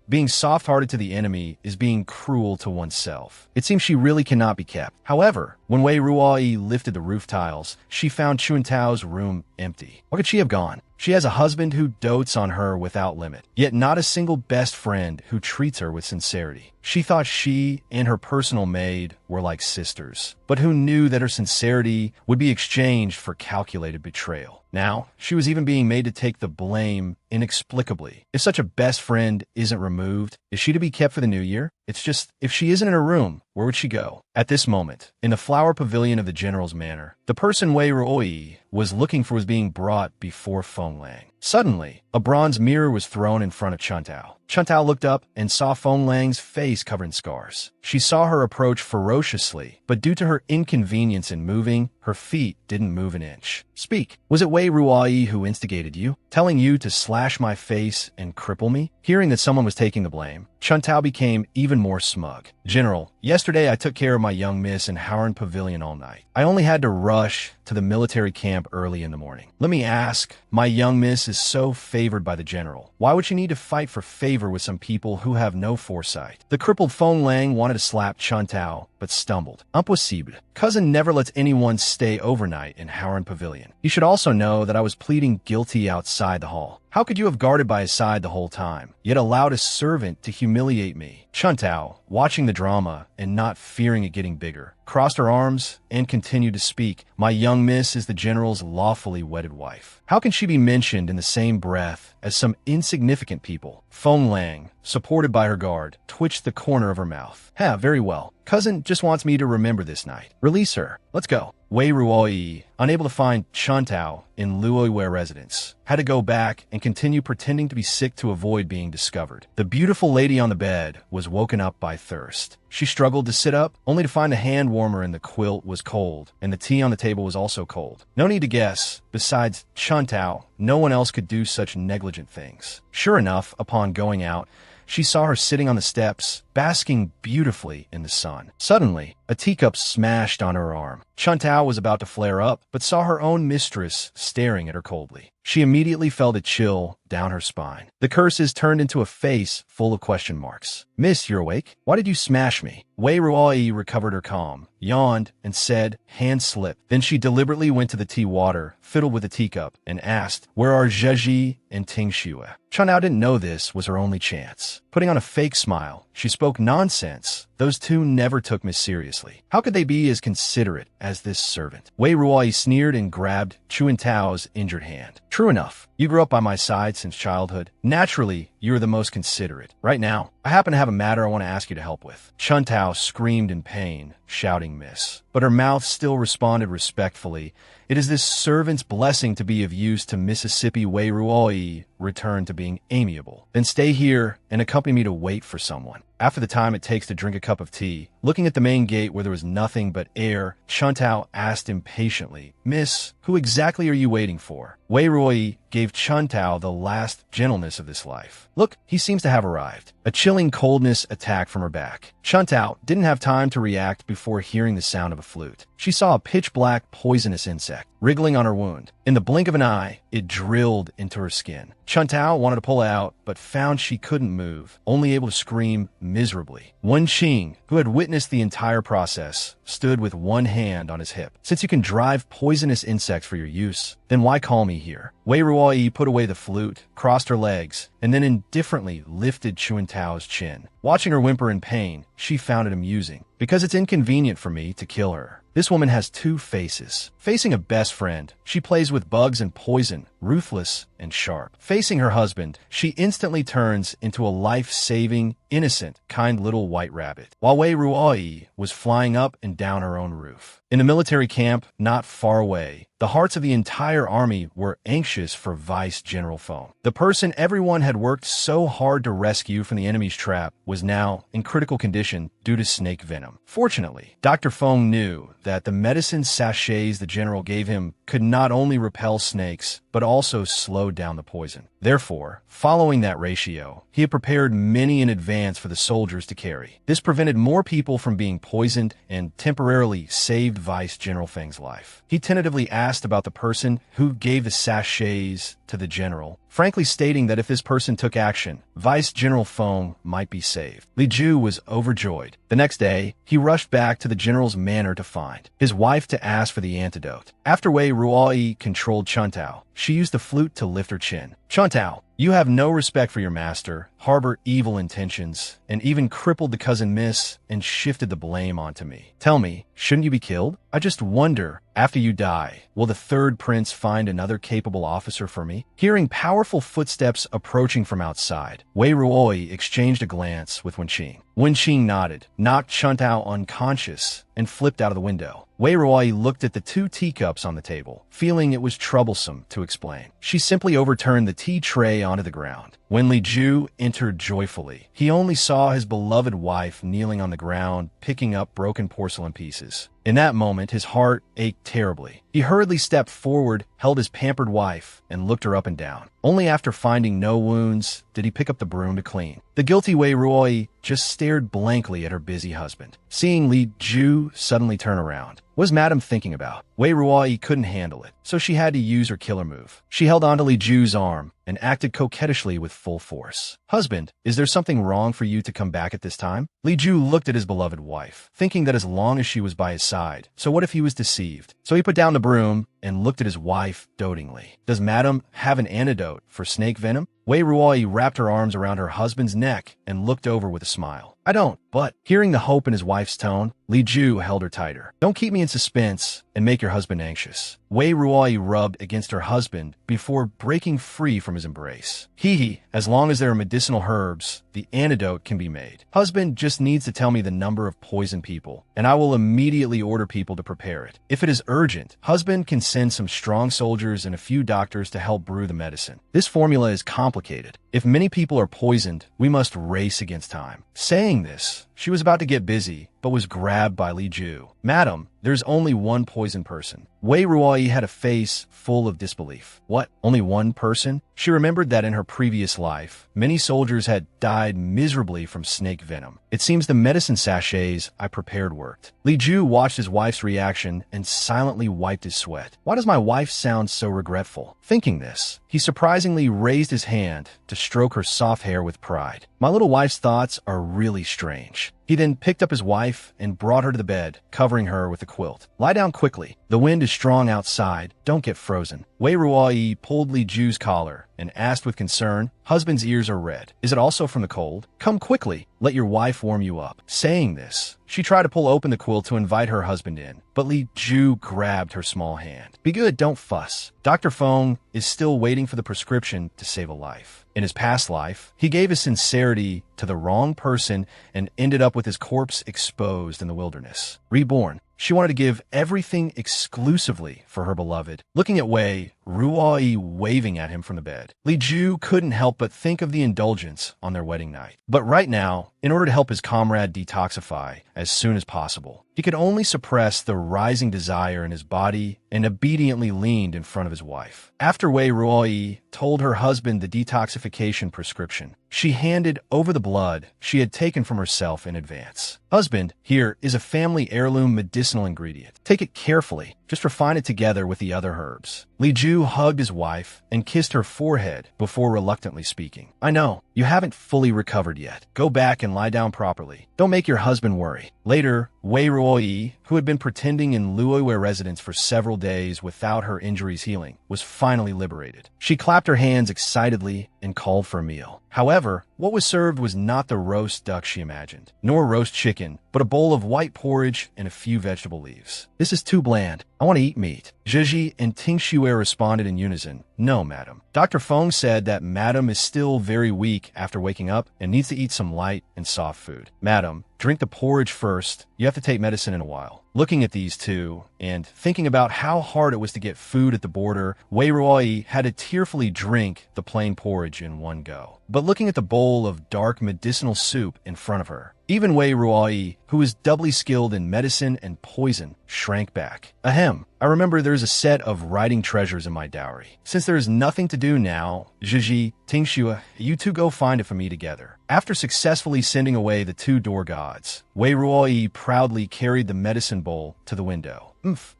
Being soft-hearted to the enemy is being cruel to oneself. It seems she really cannot be kept. However, when Wei Ruoyi lifted the roof tiles, she found Chuntao's room empty. Where could she have gone? She has a husband who dotes on her without limit, yet not a single best friend who treats her with sincerity. She thought she and her personal maid were like sisters, but who knew that her sincerity would be exchanged for calculated betrayal. Now, she was even being made to take the blame inexplicably. If such a best friend isn't removed, is she to be kept for the new year? It's just, if she isn't in her room, where would she go? At this moment, in the flower pavilion of the general's manor, the person Wei Ruoyi was looking for was being brought before Feng Lang. Suddenly, a bronze mirror was thrown in front of Chuntao. Chuntao looked up and saw Feng Lang's face covered in scars. She saw her approach ferociously, but due to her inconvenience in moving, her feet didn't move an inch. Speak. Was it Wei Ruoyi who instigated you, telling you to slash my face and cripple me? Hearing that someone was taking the blame, Chuntao became even more smug. General, yesterday I took care of my young miss in Howren Pavilion all night. I only had to rush to the military camp early in the morning. Let me ask, my young miss is so favored by the general. Why would she need to fight for favor with some people who have no foresight? The crippled Feng Lang wanted to slap Chuntao, but stumbled. Impossible. Cousin never lets anyone stay overnight in Howren Pavilion. You should also know that I was pleading guilty outside the hall. How could you have guarded by his side the whole time, yet allowed a servant to humiliate me? Chuntao, watching the drama and not fearing it getting bigger, crossed her arms and continued to speak. My young miss is the general's lawfully wedded wife. How can she be mentioned in the same breath as some insignificant people? Feng Lang, supported by her guard, twitched the corner of her mouth. Very well. Cousin just wants me to remember this night. Release her. Let's go. Wei Ruoyi, unable to find Chuntao in Luoyue residence, had to go back and continue pretending to be sick to avoid being discovered. The beautiful lady on the bed was woken up by thirst. She struggled to sit up, only to find the hand warmer in the quilt was cold, and the tea on the table was also cold. No need to guess, besides Chuntao, no one else could do such negligent things. Sure enough, upon going out, she saw her sitting on the steps, basking beautifully in the sun. Suddenly, a teacup smashed on her arm. Chuntao was about to flare up, but saw her own mistress staring at her coldly. She immediately felt a chill down her spine. The curses turned into a face full of question marks. Miss, you're awake? Why did you smash me? Wei Ruoyi recovered her calm, yawned, and said, hand slip. Then she deliberately went to the tea water, fiddled with the teacup, and asked, where are Zheji and Ting Shue? Chuntao didn't know this was her only chance. Putting on a fake smile, she spoke nonsense. Those two never took Miss seriously. How could they be as considerate as this servant? Wei Ruoyi sneered and grabbed Chuantao's injured hand. True enough, you grew up by my side since childhood. Naturally, you are the most considerate. Right now, I happen to have a matter I want to ask you to help with. Chuntao screamed in pain, shouting miss. But her mouth still responded respectfully. It is this servant's blessing to be of use to Mississippi. Wei Ruoyi returned to being amiable. Then stay here and accompany me to wait for someone. After the time it takes to drink a cup of tea, looking at the main gate where there was nothing but air, Chuntao asked impatiently, Miss, who exactly are you waiting for? Wei Ruoyi gave Chuntao the last gentleness of this life. Look, he seems to have arrived. A chilling coldness attacked from her back. Chuntao didn't have time to react before hearing the sound of a flute. She saw a pitch-black, poisonous insect. wriggling on her wound. In the blink of an eye, it drilled into her skin. Chuntao wanted to pull out, but found she couldn't move, only able to scream miserably. Wen Qing, who had witnessed the entire process, stood with one hand on his hip. Since you can drive poisonous insects for your use, then why call me here? Wei Ruoyi put away the flute, crossed her legs, and then indifferently lifted Chuantao's chin. Watching her whimper in pain, she found it amusing. Because it's inconvenient for me to kill her. This woman has two faces. Facing a best friend, she plays with bugs and poison, ruthless and sharp. Facing her husband, she instantly turns into a life-saving, innocent, kind little white rabbit. While Wei Ruoyi was flying up and down her own roof. In a military camp not far away, the hearts of the entire army were anxious for Vice General Feng. The person everyone had worked so hard to rescue from the enemy's trap was now in critical condition due to snake venom. Fortunately, Dr. Feng knew that the medicine sachets the general gave him could not only repel snakes, but also slow down the poison. Therefore, following that ratio, he had prepared many in advance for the soldiers to carry. This prevented more people from being poisoned and temporarily saved Vice General Feng's life. He tentatively asked about the person who gave the sachets to the general, frankly stating that if this person took action, Vice General Feng might be saved. Li Ju was overjoyed. The next day, he rushed back to the general's manor to find his wife to ask for the antidote. After Wei Ruoyi controlled Chuntao, she used the flute to lift her chin. Chuntao, you have no respect for your master, harbor evil intentions, and even crippled the cousin Miss and shifted the blame onto me. Tell me, shouldn't you be killed? I just wonder, after you die, will the third prince find another capable officer for me? Hearing powerful footsteps approaching from outside, Wei Ruoyi exchanged a glance with Wen Qing. Wen Qing nodded, knocked Chuntao unconscious, and flipped out of the window. Wei Ruoyi looked at the two teacups on the table, feeling it was troublesome to explain. She simply overturned the tea tray onto the ground. When Li Ju entered joyfully, he only saw his beloved wife kneeling on the ground, picking up broken porcelain pieces. In that moment, his heart ached terribly. He hurriedly stepped forward, held his pampered wife, and looked her up and down. Only after finding no wounds did he pick up the broom to clean. The guilty Wei Ruoyi just stared blankly at her busy husband. Seeing Li Ju suddenly turn around, what was Madame thinking about? Wei Ruoyi couldn't handle it, so she had to use her killer move. She held onto Li Ju's arm and acted coquettishly with full force. Husband, is there something wrong for you to come back at this time? Li Ju looked at his beloved wife, thinking that as long as she was by his side. So what if he was deceived? So he put down the broom and looked at his wife dotingly. Does Madame have an antidote for snake venom? Wei Ruoyi wrapped her arms around her husband's neck and looked over with a smile. I don't, but hearing the hope in his wife's tone, Li Ju held her tighter. Don't keep me in suspense and make your husband anxious. Wei Ruoyi rubbed against her husband before breaking free from his embrace. Hee, as long as there are medicinal herbs, the antidote can be made. Husband just needs to tell me the number of poisoned people, and I will immediately order people to prepare it. If it is urgent, husband can send some strong soldiers and a few doctors to help brew the medicine. This formula is complicated. If many people are poisoned, we must race against time. Saying this, she was about to get busy, but was grabbed by Li Ju. Madam, there's only one poisoned person. Wei Ruoyi had a face full of disbelief. What? Only one person? She remembered that in her previous life, many soldiers had died miserably from snake venom. It seems the medicine sachets I prepared worked. Li Ju watched his wife's reaction and silently wiped his sweat. Why does my wife sound so regretful? Thinking this, he surprisingly raised his hand to stroke her soft hair with pride. My little wife's thoughts are really strange. He then picked up his wife and brought her to the bed, covering her with a quilt. Lie down quickly. The wind is strong outside. Don't get frozen. Wei Ruoyi pulled Li Ju's collar and asked with concern, husband's ears are red. Is it also from the cold? Come quickly. Let your wife warm you up. Saying this, she tried to pull open the quilt to invite her husband in, but Li Ju grabbed her small hand. Be good, don't fuss. Dr. Feng is still waiting for the prescription to save a life. In his past life, he gave his sincerity to the wrong person and ended up with his corpse exposed in the wilderness. Reborn, she wanted to give everything exclusively for her beloved. Looking at Wei Ruoyi waving at him from the bed. Li Ju couldn't help but think of the indulgence on their wedding night. But right now, in order to help his comrade detoxify as soon as possible, he could only suppress the rising desire in his body and obediently leaned in front of his wife. After Wei Ruoyi told her husband the detoxification prescription, she handed over the blood she had taken from herself in advance. Husband, here is a family heirloom medicinal ingredient. Take it carefully. Just refine it together with the other herbs. Li Ju hugged his wife and kissed her forehead before reluctantly speaking. I know, you haven't fully recovered yet. Go back and lie down properly. Don't make your husband worry. Later, Wei Ruoyi, who had been pretending in Luoyue residence for several days without her injuries healing, was finally liberated. She clapped her hands excitedly and called for a meal. However, what was served was not the roast duck she imagined, nor roast chicken, but a bowl of white porridge and a few vegetable leaves. This is too bland. I want to eat meat. Zhizhi and Ting Xue responded in unison. No, madam. Dr. Feng said that madam is still very weak after waking up and needs to eat some light and soft food. Madam, drink the porridge first. You have to take medicine in a while. Looking at these two and thinking about how hard it was to get food at the border, Wei Ruoyi had to tearfully drink the plain porridge in one go. But looking at the bowl of dark medicinal soup in front of her, even Wei Ruoyi, who was doubly skilled in medicine and poison, shrank back. Ahem, I remember there's a set of writing treasures in my dowry. Since there is nothing to do now, Zhizhi, Ting Xue, you two go find it for me together. After successfully sending away the two door gods, Wei Ruoyi proudly carried the medicine bowl to the window.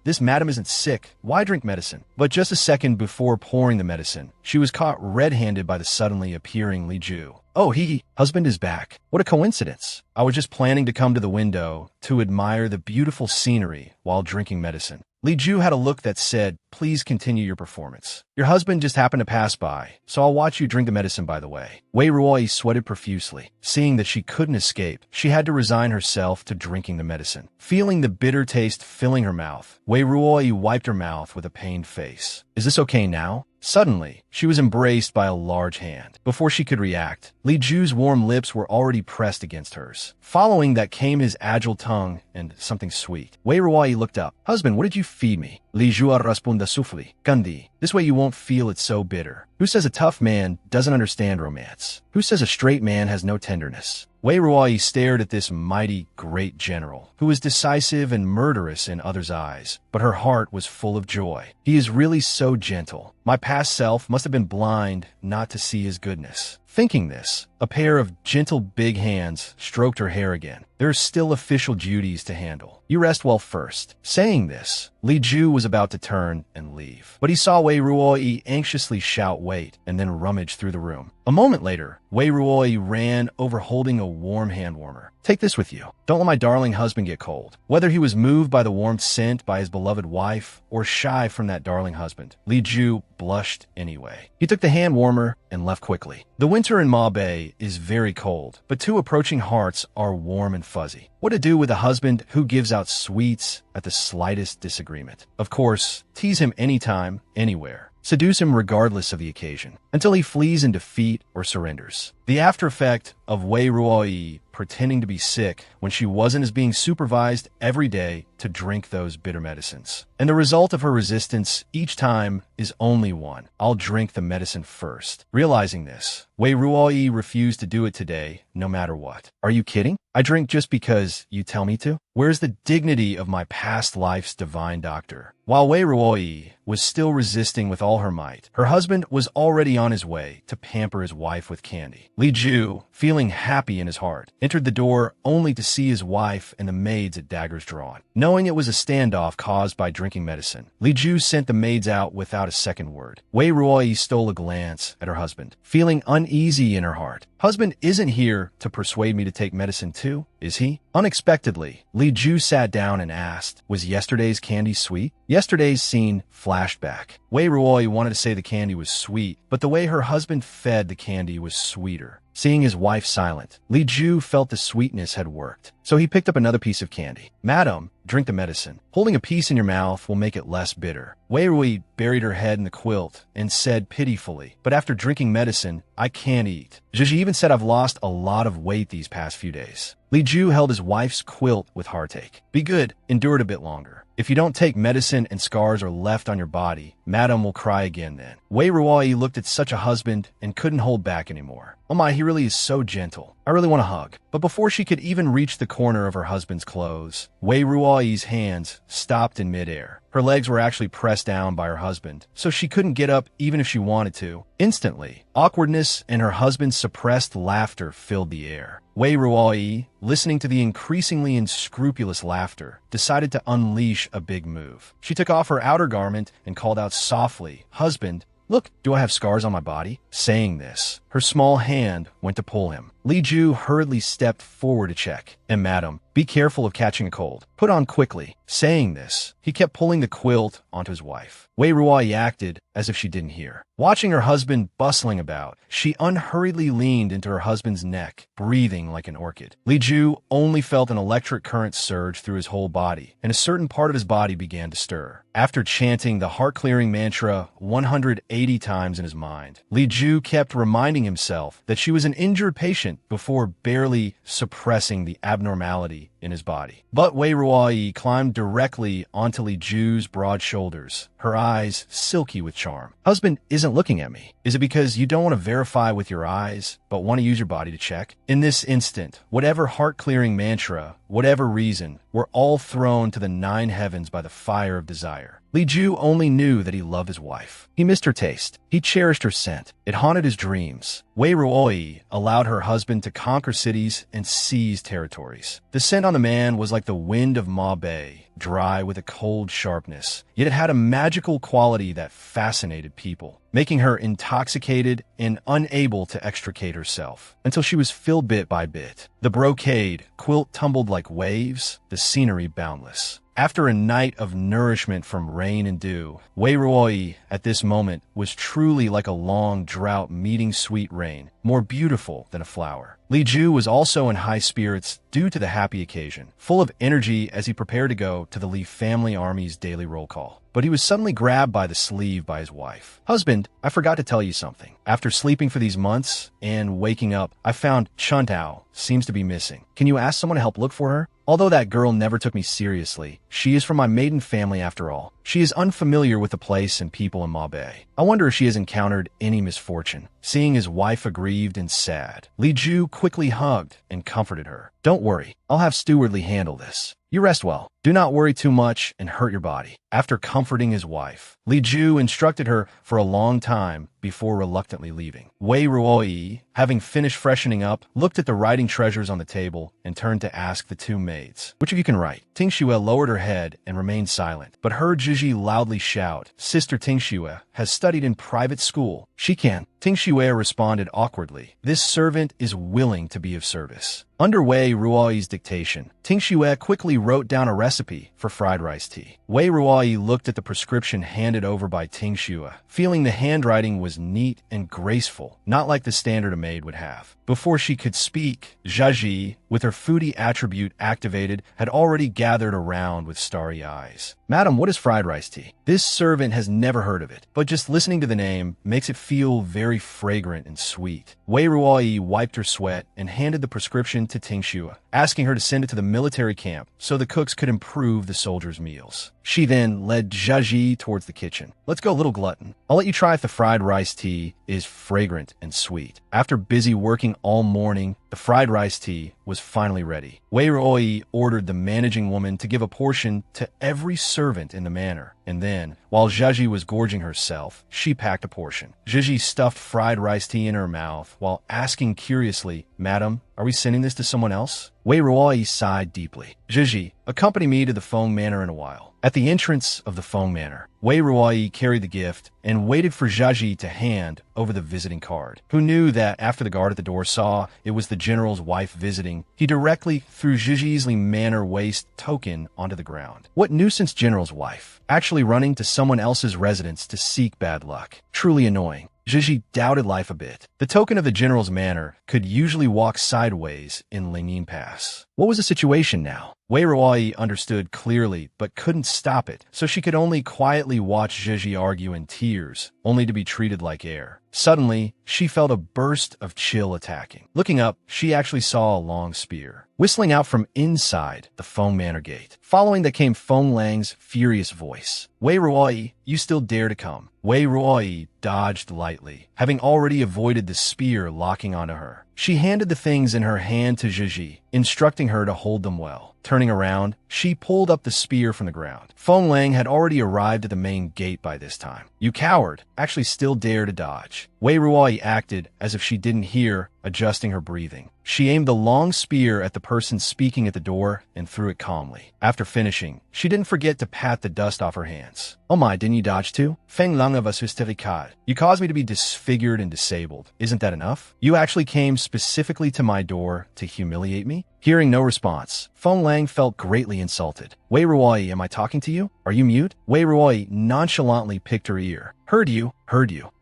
This madam isn't sick. Why drink medicine? But just a second before pouring the medicine, she was caught red-handed by the suddenly appearing Li Ju. Oh, husband is back. What a coincidence. I was just planning to come to the window to admire the beautiful scenery while drinking medicine. Li Ju had a look that said, please continue your performance. Your husband just happened to pass by, so I'll watch you drink the medicine by the way. Wei Ruoyi sweated profusely. Seeing that she couldn't escape, she had to resign herself to drinking the medicine. Feeling the bitter taste filling her mouth, Wei Ruoyi wiped her mouth with a pained face. Is this okay now? Suddenly, she was embraced by a large hand. Before she could react, Li Ju's warm lips were already pressed against hers. Following that came his agile tongue and something sweet. Wei Ruoyi looked up. Husband, what did you feed me? Li Ju raspunda sufli. Kandi. This way you won't feel it so bitter. Who says a tough man doesn't understand romance? Who says a straight man has no tenderness? Wei Ruoyi stared at this mighty, great general, who was decisive and murderous in others' eyes, but her heart was full of joy. He is really so gentle. My past self must have been blind not to see his goodness. Thinking this, a pair of gentle big hands stroked her hair again. There are still official duties to handle. You rest well first. Saying this, Li Ju was about to turn and leave. But he saw Wei Ruoyi anxiously shout wait and then rummage through the room. A moment later, Wei Ruoyi ran over holding a warm hand warmer. Take this with you. Don't let my darling husband get cold. Whether he was moved by the warmth sent by his beloved wife or shy from that darling husband, Li Ju blushed anyway. He took the hand warmer and left quickly. The winter in Ma Bei is very cold, but two approaching hearts are warm and fuzzy. What to do with a husband who gives out sweets at the slightest disagreement? Of course, tease him anytime, anywhere. Seduce him regardless of the occasion, until he flees in defeat or surrenders. The after effect of Wei Ruoyi pretending to be sick when she wasn't is being supervised every day to drink those bitter medicines. And the result of her resistance each time is only one. I'll drink the medicine first. Realizing this, Wei Ruoyi refused to do it today, no matter what. Are you kidding? I drink just because you tell me to? Where's the dignity of my past life's divine doctor? While Wei Ruoyi was still resisting with all her might, her husband was already on his way to pamper his wife with candy. Li Ju, feeling happy in his heart, entered the door only to see his wife and the maids at daggers drawn. Knowing it was a standoff caused by drinking medicine, Li Ju sent the maids out without a second word. Wei Ruoyi stole a glance at her husband, feeling uneasy in her heart. Husband isn't here to persuade me to take medicine too, is he? Unexpectedly, Li Ju sat down and asked, was yesterday's candy sweet? Yesterday's scene flashed back. Wei Ruoyi wanted to say the candy was sweet, but the way her husband fed the candy was sweeter. Seeing his wife silent, Li Ju felt the sweetness had worked, so he picked up another piece of candy. Madam, drink the medicine. Holding a piece in your mouth will make it less bitter. Wei Ruoyi buried her head in the quilt and said pitifully, but after drinking medicine, I can't eat. Zhizhi even said I've lost a lot of weight these past few days. Li Ju held his wife's quilt with heartache. Be good, endure it a bit longer. If you don't take medicine and scars are left on your body, Madam will cry again then. Wei Ruoyi looked at such a husband and couldn't hold back anymore. Oh my, he really is so gentle. I really want a hug. But before she could even reach the corner of her husband's clothes, Wei Ruoyi's hands stopped in midair. Her legs were actually pressed down by her husband, so she couldn't get up even if she wanted to. Instantly, awkwardness and her husband's suppressed laughter filled the air. Wei Ruoyi, listening to the increasingly unscrupulous laughter, decided to unleash a big move. She took off her outer garment and called out softly, "Husband, look, do I have scars on my body?" Saying this, her small hand went to pull him. Li Ju hurriedly stepped forward to check. "And madam, be careful of catching a cold. Put on quickly." Saying this, he kept pulling the quilt onto his wife. Wei Ruoyi acted as if she didn't hear. Watching her husband bustling about, she unhurriedly leaned into her husband's neck, breathing like an orchid. Li Ju only felt an electric current surge through his whole body, and a certain part of his body began to stir. After chanting the heart-clearing mantra 180 times in his mind, Li Ju kept reminding himself that she was an injured patient before barely suppressing the abnormality in his body. But Wei Ruoyi climbed directly onto Li Ju's broad shoulders, her eyes silky with charm. "Husband isn't looking at me. Is it because you don't want to verify with your eyes, but want to use your body to check?" In this instant, whatever heart-clearing mantra, whatever reason, were all thrown to the 9 heavens by the fire of desire. Li Ju only knew that he loved his wife. He missed her taste. He cherished her scent. It haunted his dreams. Wei Ruoyi allowed her husband to conquer cities and seize territories. The scent on the man was like the wind of Ma Bei, dry with a cold sharpness, yet it had a magical quality that fascinated people, making her intoxicated and unable to extricate herself, until she was filled bit by bit. The brocade quilt tumbled like waves, the scenery boundless. After a night of nourishment from rain and dew, Wei Ruoyi at this moment was truly like a long drought meeting sweet rain, more beautiful than a flower. Li Ju was also in high spirits due to the happy occasion, full of energy as he prepared to go to the Li family army's daily roll call. But he was suddenly grabbed by the sleeve by his wife. "Husband, I forgot to tell you something. After sleeping for these months and waking up, I found Chuntao seems to be missing. Can you ask someone to help look for her? Although that girl never took me seriously, she is from my maiden family after all. She is unfamiliar with the place and people in Ma Bei. I wonder if she has encountered any misfortune." Seeing his wife aggrieved and sad, Li Ju quickly hugged and comforted her. "Don't worry, I'll have Stewardly handle this. You rest well. Do not worry too much and hurt your body." After comforting his wife, Li Ju instructed her for a long time before reluctantly leaving. Wei Ruoyi, having finished freshening up, looked at the writing treasures on the table and turned to ask the 2 maids, "Which of you can write?" Tingxue lowered her head and remained silent, but heard Zhizhi loudly shout, "Sister Tingxue has studied in private school. She can." Tingxue responded awkwardly, "This servant is willing to be of service." Under Wei Ruoyi's dictation, Tingxue quickly wrote down a recipe for fried rice tea. Wei Ruoyi looked at the prescription handed over by Tingxue, feeling the handwriting was neat and graceful, not like the standard a maid would have. Before she could speak, Zhizhi, with her foodie attribute activated, had already gathered around with starry eyes. "Madam, what is fried rice tea?" This servant has never heard of it, but just listening to the name makes it feel very fragrant and sweet. Wei Ruoyi wiped her sweat and handed the prescription to Tingxue, asking her to send it to the military camp so the cooks could improve the soldiers' meals. She then led Zhizhi towards the kitchen. "Let's go, little glutton. I'll let you try if the fried rice tea is fragrant and sweet." After busy working all morning, the fried rice tea was finally ready. Wei Ruoyi ordered the managing woman to give a portion to every servant in the manor, and then, while Zhizhi was gorging herself, she packed a portion. Zhizhi stuffed fried rice tea in her mouth while asking curiously, "Madam, are we sending this to someone else?" Wei Ruoyi sighed deeply. "Zhizhi, accompany me to the Feng Manor in a while." At the entrance of the Feng Manor, Wei Ruoyi carried the gift and waited for Zhizhi to hand over the visiting card. Who knew that after the guard at the door saw it was the general's wife visiting, he directly threw Zhizhi's manor waste token onto the ground. What nuisance general's wife, actually running to someone else's residence to seek bad luck. Truly annoying. Zhizhi doubted life a bit. The token of the general's manor could usually walk sideways in Lenin Pass. What was the situation now? Wei Ruoyi understood clearly, but couldn't stop it, so she could only quietly watch Zhizhi argue in tears, only to be treated like air. Suddenly, she felt a burst of chill attacking. Looking up, she actually saw a long spear whistling out from inside the Feng Manor gate. Following that came Feng Lang's furious voice. Wei Ruoyi, you still dare to come. Wei Ruoyi dodged lightly, having already avoided the spear locking onto her. She handed the things in her hand to Zhizhi, instructing her to hold them well. Turning around, she pulled up the spear from the ground. Feng Lang had already arrived at the main gate by this time. You coward, actually still dare to dodge. Wei Ruoyi acted as if she didn't hear, adjusting her breathing. She aimed the long spear at the person speaking at the door and threw it calmly. After finishing, she didn't forget to pat the dust off her hands. Oh my, didn't you dodge too? Feng Lang of us hystericat. You caused me to be disfigured and disabled. Isn't that enough? You actually came specifically to my door to humiliate me? Hearing no response, Feng Lang felt greatly insulted. Wei Ruoyi, am I talking to you? Are you mute? Wei Ruoyi nonchalantly picked her ear. Heard you.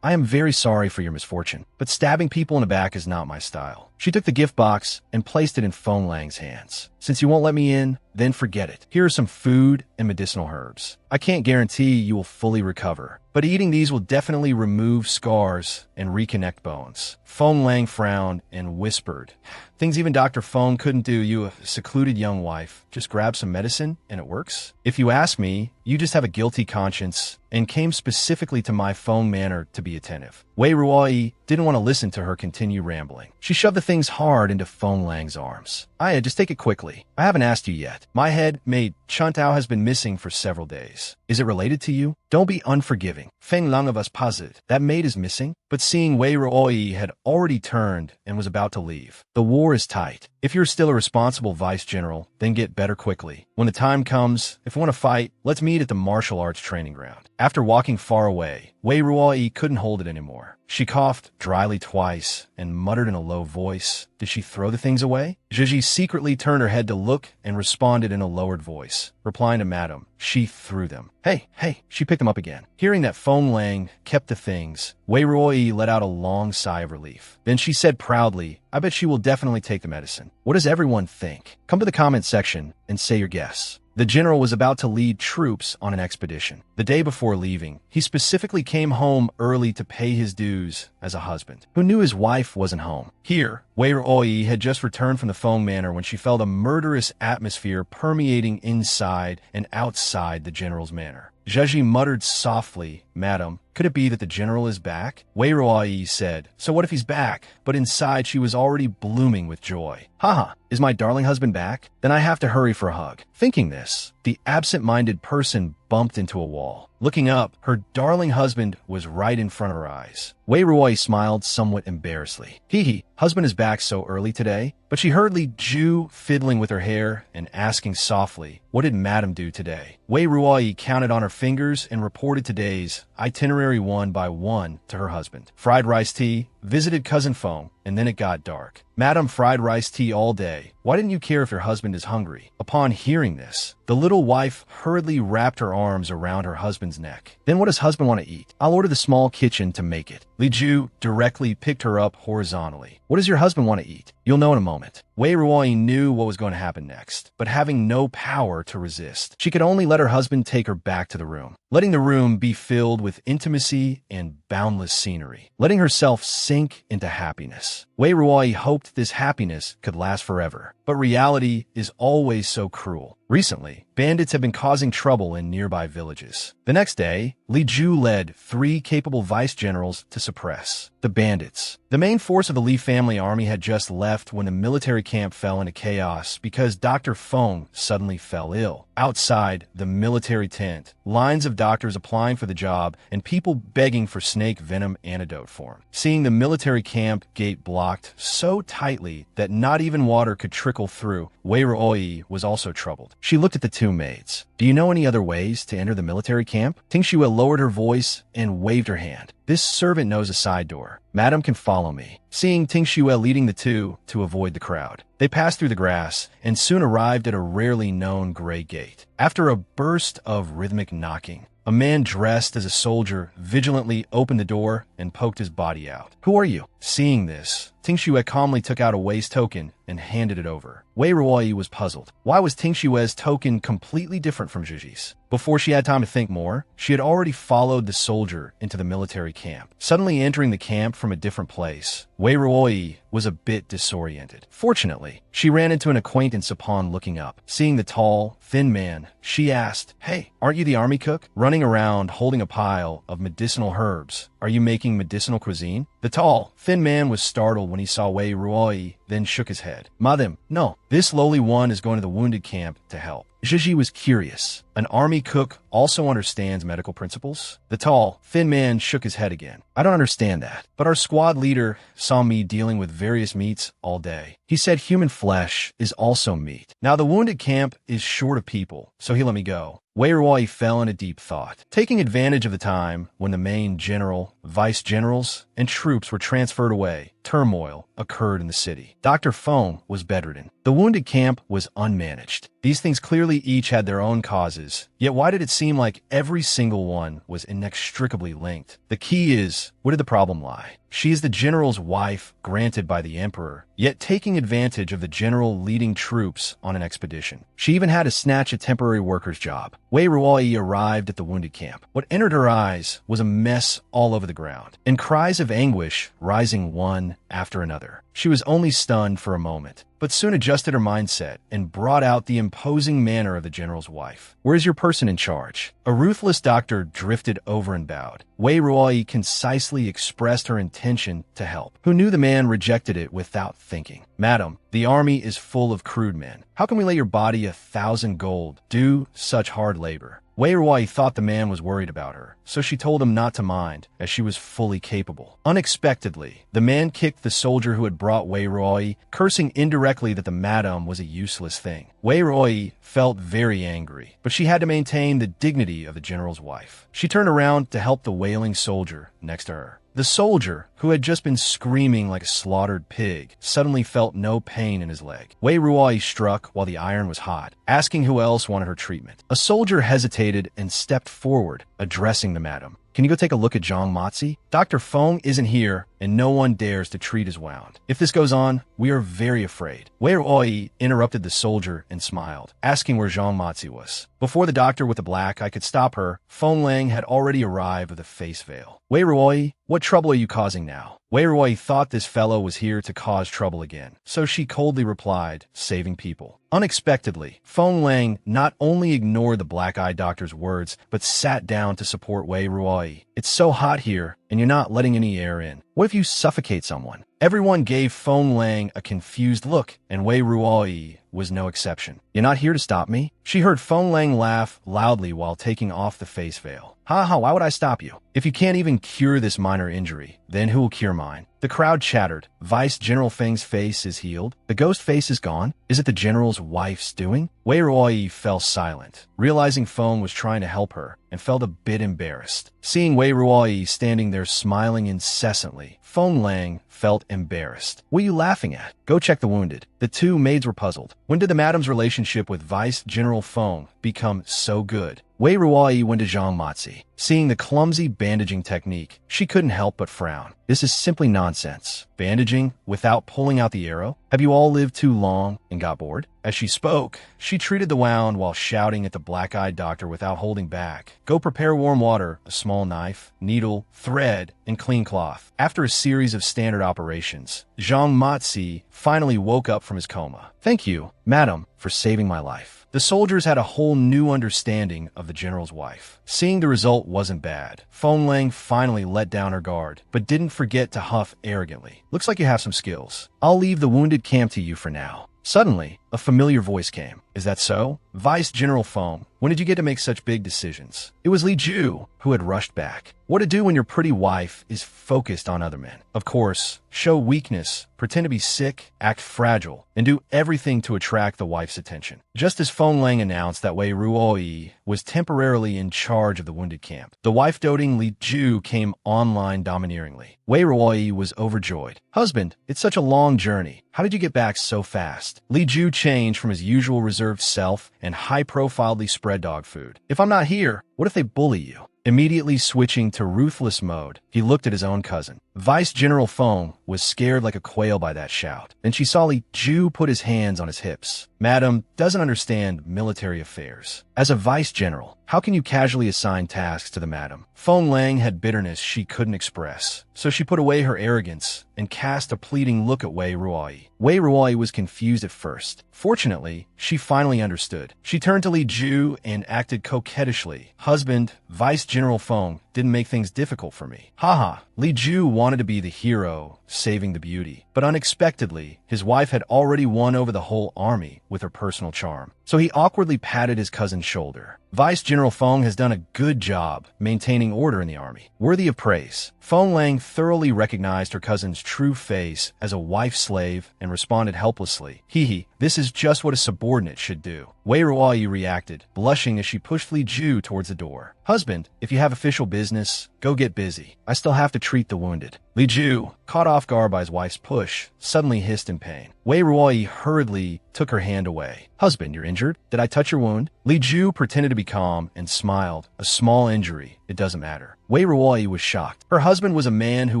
I am very sorry for your misfortune, but stabbing people in the back is not my style. She took the gift box and placed it in Feng Lang's hands. Since you won't let me in, then forget it. Here are some food and medicinal herbs. I can't guarantee you will fully recover, but eating these will definitely remove scars and reconnect bones. Feng Lang frowned and whispered, things even Dr. Feng couldn't do, you a secluded young wife. Just grab some medicine and it works? If you ask me, you just have a guilty conscience and came specifically to my Feng Manor to be attentive. Wei Ruoyi didn't want to listen to her continue rambling. She shoved the things hard into Feng Lang's arms. Aya, just take it quickly. I haven't asked you yet. My head maid Chuntao has been missing for several days. Is it related to you? Don't be unforgiving. Feng Lang of us positive. That maid is missing? But seeing Wei Ruoyi had already turned and was about to leave. The war is tight. If you're still a responsible vice general, then get better quickly. When the time comes, if you want to fight, let's meet at the martial arts training ground. After walking far away, Wei Ruoyi couldn't hold it anymore. She coughed dryly twice and muttered in a low voice. Did she throw the things away? Zhizhi secretly turned her head to look and responded in a lowered voice, replying to Madam. She threw them. Hey, she picked them up again. Hearing that Feng Lang kept the things, Wei Ruoyi let out a long sigh of relief. Then she said proudly, I bet she will definitely take the medicine. What does everyone think? Come to the comment section and say your guess. The general was about to lead troops on an expedition. The day before leaving, he specifically came home early to pay his dues as a husband, who knew his wife wasn't home. Here, Wei Ruoyi had just returned from the Feng Manor when she felt a murderous atmosphere permeating inside and outside the general's manor. Zhizhi muttered softly, Madam, could it be that the general is back? Wei Ruoyi said, so what if he's back? But inside she was already blooming with joy. Haha, is my darling husband back? Then I have to hurry for a hug. Thinking this, the absent-minded person bumped into a wall. Looking up, her darling husband was right in front of her eyes. Wei Ruoyi smiled somewhat embarrassedly. Hee, husband is back so early today? But she heard Li Ju fiddling with her hair and asking softly, what did Madam do today? Wei Ruoyi counted on her fingers and reported today's itinerary one by one to her husband. Fried rice tea, visited cousin Feng, and then it got dark. Madam fried rice tea all day. Why didn't you care if your husband is hungry? Upon hearing this, the little wife hurriedly wrapped her arms around her husband's neck. Then what does husband want to eat? I'll order the small kitchen to make it. Li Ju directly picked her up horizontally. What does your husband want to eat? You'll know in a moment. Wei Ruoyi knew what was going to happen next, but having no power to resist, she could only let her husband take her back to the room, letting the room be filled with intimacy and boundless scenery, letting herself sink into happiness. Wei Ruoyi hoped this happiness could last forever, but reality is always so cruel. Recently, bandits have been causing trouble in nearby villages. The next day, Li Ju led 3 capable vice generals to suppress the bandits. The main force of the Li family army had just left when the military camp fell into chaos because Dr. Feng suddenly fell ill. Outside the military tent, lines of doctors applying for the job and people begging for snake venom antidote for him. Seeing the military camp gate blocked so tightly that not even water could trickle through, Wei Ruoyi was also troubled. She looked at the 2 maids. Do you know any other ways to enter the military camp? Ting Shue lowered her voice and waved her hand. This servant knows a side door. Madam can follow me. Seeing Ting Shue leading the 2 to avoid the crowd, they passed through the grass and soon arrived at a rarely known gray gate. After a burst of rhythmic knocking, a man dressed as a soldier vigilantly opened the door and poked his body out. Who are you? Seeing this, Tingxue calmly took out a Wei's token and handed it over. Wei Ruoyi was puzzled. Why was Tingxue's token completely different from Zhiji's? Before she had time to think more, she had already followed the soldier into the military camp. Suddenly entering the camp from a different place, Wei Ruoyi was a bit disoriented. Fortunately, she ran into an acquaintance upon looking up. Seeing the tall, thin man, she asked, "Hey, aren't you the army cook? Running around holding a pile of medicinal herbs. Are you making medicinal cuisine?" The tall, thin man was startled when he saw Wei Ruoyi, then shook his head. "Madam, no. This lowly one is going to the wounded camp to help." Zhiji was curious. An army cook also understands medical principles? The tall, thin man shook his head again. "I don't understand that. But our squad leader saw me dealing with various meats all day. He said human flesh is also meat. Now the wounded camp is short of people, so he let me go." Wei Ruoyi fell in a deep thought. Taking advantage of the time when the main general, vice generals, and troops were transferred away, turmoil occurred in the city. Dr. Feng was bedridden. The wounded camp was unmanaged. These things clearly each had their own causes, yet why did it seem like every single one was inextricably linked? The key is, where did the problem lie? She is the general's wife granted by the emperor, yet taking advantage of the general leading troops on an expedition. She even had to snatch a temporary worker's job. Wei Ruoyi arrived at the wounded camp. What entered her eyes was a mess all over the ground, and cries of anguish rising one after another. She was only stunned for a moment, but soon adjusted her mindset and brought out the imposing manner of the general's wife. "Where is your person in charge?" A ruthless doctor drifted over and bowed. Wei Ruoyi concisely expressed her intention to help. Who knew the man rejected it without thinking. "Madam, the army is full of crude men. How can we let your body 1,000 gold do such hard labor?" Wei Ruoyi thought the man was worried about her, so she told him not to mind, as she was fully capable. Unexpectedly, the man kicked the soldier who had brought Wei Ruoyi, cursing indirectly that the madam was a useless thing. Wei Ruoyi felt very angry, but she had to maintain the dignity of the general's wife. She turned around to help the wailing soldier next to her. The soldier, who had just been screaming like a slaughtered pig, suddenly felt no pain in his leg. Wei Ruoyi struck while the iron was hot, asking who else wanted her treatment. A soldier hesitated and stepped forward, addressing the madam. "Can you go take a look at Zhang Matzi? Dr. Feng isn't here, and no one dares to treat his wound. If this goes on, we are very afraid." Wei Ruoyi interrupted the soldier and smiled, asking where Zhang Matzi was. Before the doctor with the black eye could stop her, Feng Lang had already arrived with a face veil. "Wei Ruoyi, what trouble are you causing now?" Wei Ruoyi thought this fellow was here to cause trouble again, so she coldly replied, "Saving people." Unexpectedly, Feng Lang not only ignored the black-eyed doctor's words, but sat down to support Wei Ruoyi. "It's so hot here, and you're not letting any air in. What if you suffocate someone?" Everyone gave Feng Lang a confused look, and Wei Ruoyi was no exception. "You're not here to stop me?" She heard Feng Lang laugh loudly while taking off the face veil. "Ha, why would I stop you? If you can't even cure this minor injury, then who will cure mine?" The crowd chattered. Vice General Feng's face is healed. The ghost face is gone. Is it the general's wife's doing? Wei Ruoyi fell silent, realizing Feng was trying to help her, and felt a bit embarrassed. Seeing Wei Ruoyi standing there smiling incessantly, Feng Lang felt embarrassed. "What are you laughing at? Go check the wounded." The two maids were puzzled. When did the madam's relationship with Vice General Feng become so good? Wei Ruoyi went to Zhang Matzi. Seeing the clumsy bandaging technique, she couldn't help but frown. This is simply nonsense. Bandaging without pulling out the arrow? Have you all lived too long and got bored? As she spoke, she treated the wound while shouting at the black-eyed doctor without holding back. "Go prepare warm water, a small knife, needle, thread, and clean cloth." After a series of standard operations, Zhang Matzi finally woke up from his coma. "Thank you, madam, for saving my life." The soldiers had a whole new understanding of the general's wife. Seeing the result wasn't bad, Feng Lang finally let down her guard, but didn't forget to huff arrogantly. "Looks like you have some skills. I'll leave the wounded camp to you for now." Suddenly, a familiar voice came. "Is that so? Vice General Feng, when did you get to make such big decisions?" It was Li Ju, who had rushed back. What to do when your pretty wife is focused on other men? Of course, show weakness, pretend to be sick, act fragile, and do everything to attract the wife's attention. Just as Feng Lang announced that Wei Ruoyi was temporarily in charge of the wounded camp, the wife-doting Li Ju came online domineeringly. Wei Ruoyi was overjoyed. "Husband, it's such a long journey. How did you get back so fast?" Li Ju changed from his usual reserved self and high-profiledly spread dog food. "If I'm not here, what if they bully you?" Immediately switching to ruthless mode, he looked at his own cousin. Vice General Feng was scared like a quail by that shout. Then she saw Li Ju put his hands on his hips. Madam doesn't understand military affairs. As a vice general, how can you casually assign tasks to the madam? Feng Lang had bitterness she couldn't express, so she put away her arrogance and cast a pleading look at Wei Ruoyi. Wei Ruoyi was confused at first. Fortunately, she finally understood. She turned to Li Ju and acted coquettishly. Husband, Vice General Feng didn't make things difficult for me. Haha, Li Ju wanted to be the hero, saving the beauty. But unexpectedly, his wife had already won over the whole army with her personal charm. So he awkwardly patted his cousin's shoulder. Vice General Feng has done a good job maintaining order in the army. Worthy of praise. Feng Lang thoroughly recognized her cousin's true face as a wife slave and responded helplessly. Hee, this is just what a subordinate should do. Wei Ruoyi reacted, blushing as she pushed Li Ju towards the door. Husband, if you have official business, go get busy. I still have to treat the wounded. Li Ju, caught off guard by his wife's push, suddenly hissed in pain. Wei Ruoyi hurriedly took her hand away. Husband, you're injured? Did I touch your wound? Li Ju pretended to be calm and smiled. A small injury. It doesn't matter. Wei Ruoyi was shocked. Her husband was a man who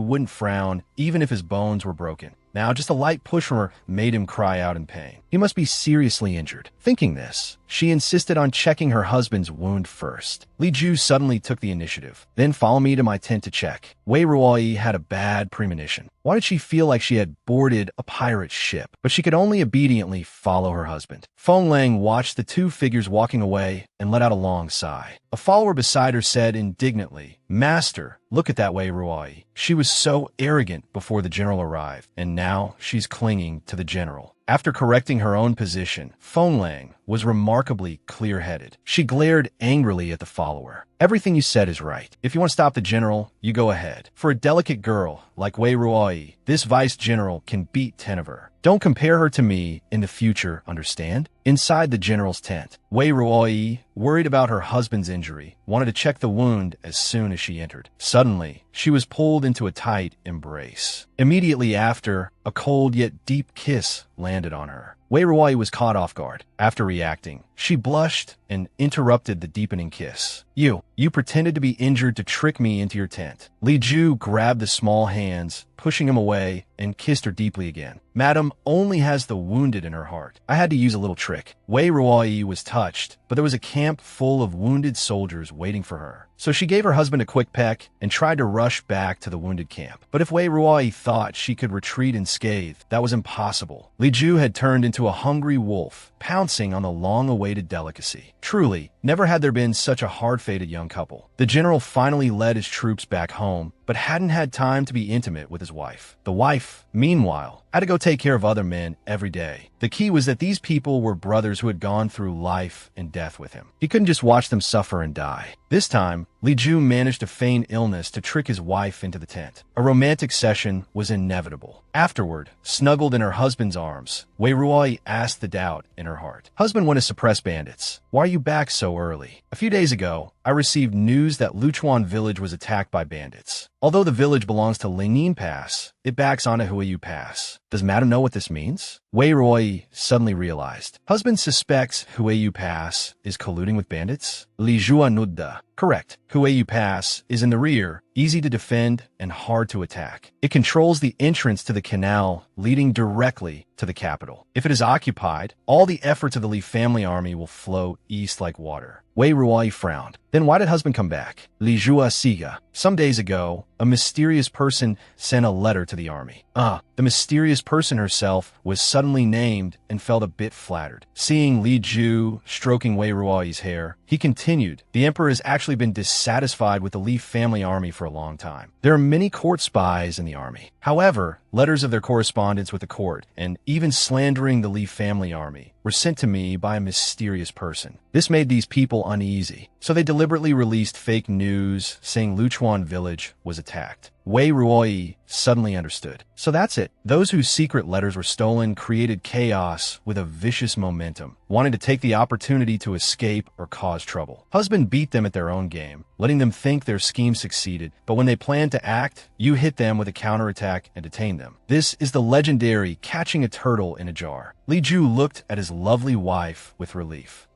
wouldn't frown even if his bones were broken. Now, just a light push from her made him cry out in pain. He must be seriously injured. Thinking this, she insisted on checking her husband's wound first. Li Ju suddenly took the initiative. Then follow me to my tent to check. Wei Ruoyi had a bad premonition. Why did she feel like she had boarded a pirate ship? But she could only obediently follow her husband. Feng Lang watched the two figures walking away and let out a long sigh. A follower beside her said indignantly, Master, look at that Wei Ruoyi. She was so arrogant before the general arrived, and now she's clinging to the general. After correcting her own position, Feng Lang was remarkably clear-headed. She glared angrily at the follower. Everything you said is right. If you want to stop the general, you go ahead. For a delicate girl like Wei Ruoyi, this vice general can beat 10 of her. Don't compare her to me in the future, understand? Inside the general's tent, Wei Ruoyi, worried about her husband's injury, wanted to check the wound as soon as she entered. Suddenly, she was pulled into a tight embrace. Immediately after, a cold yet deep kiss landed on her. Wei Ruoyi was caught off guard. After reacting, she blushed and interrupted the deepening kiss. You pretended to be injured to trick me into your tent. Li Ju grabbed the small hands, pushing him away, and kissed her deeply again. Madam only has the wounded in her heart. I had to use a little trick. Wei Ruoyi was touched, but there was a camp full of wounded soldiers waiting for her. So she gave her husband a quick peck and tried to rush back to the wounded camp. But if Wei Ruoyi thought she could retreat unscathed, that was impossible. Li Ju had turned into a hungry wolf, pouncing on the long-awaited delicacy. Truly, never had there been such a hard-fated young couple. The general finally led his troops back home, but hadn't had time to be intimate with his wife. The wife, meanwhile, had to go take care of other men every day. The key was that these people were brothers who had gone through life and death with him. He couldn't just watch them suffer and die. This time, Li Ju managed to feign illness to trick his wife into the tent. A romantic session was inevitable. Afterward, snuggled in her husband's arms, Wei Ruoyi asked the doubt in her heart. Husband went to suppress bandits. Why are you back so early? A few days ago, I received news that Luchuan village was attacked by bandits. Although the village belongs to Lingyin Pass, it backs onto Huiyu Pass. Does Madam know what this means? Wei Ruoyi suddenly realized. Husband suspects Huiyu Pass is colluding with bandits? Li Jua Nudda. Correct. Huiyu Pass is in the rear, easy to defend, and hard to attack. It controls the entrance to the canal leading directly to the capital. If it is occupied, all the efforts of the Li family army will flow east like water. Wei Ruoyi frowned. Then why did husband come back? Li Jua Siga. Some days ago, a mysterious person sent a letter to the army. The mysterious person herself was suddenly named and felt a bit flattered. Seeing Li Ju stroking Wei Ruoyi's hair, he continued, the emperor has actually been dissatisfied with the Li family army for a long time. There are many court spies in the army. However, letters of their correspondence with the court, and even slandering the Li family army, were sent to me by a mysterious person. This made these people uneasy, so they deliberately released fake news saying Luchuan village was attacked. Wei Ruoyi suddenly understood. So that's it. Those whose secret letters were stolen created chaos with a vicious momentum, wanting to take the opportunity to escape or cause trouble. Husband beat them at their own game, letting them think their scheme succeeded, but when they planned to act, you hit them with a counterattack and detained them. This is the legendary catching a turtle in a jar. Li Ju looked at his lovely wife with relief.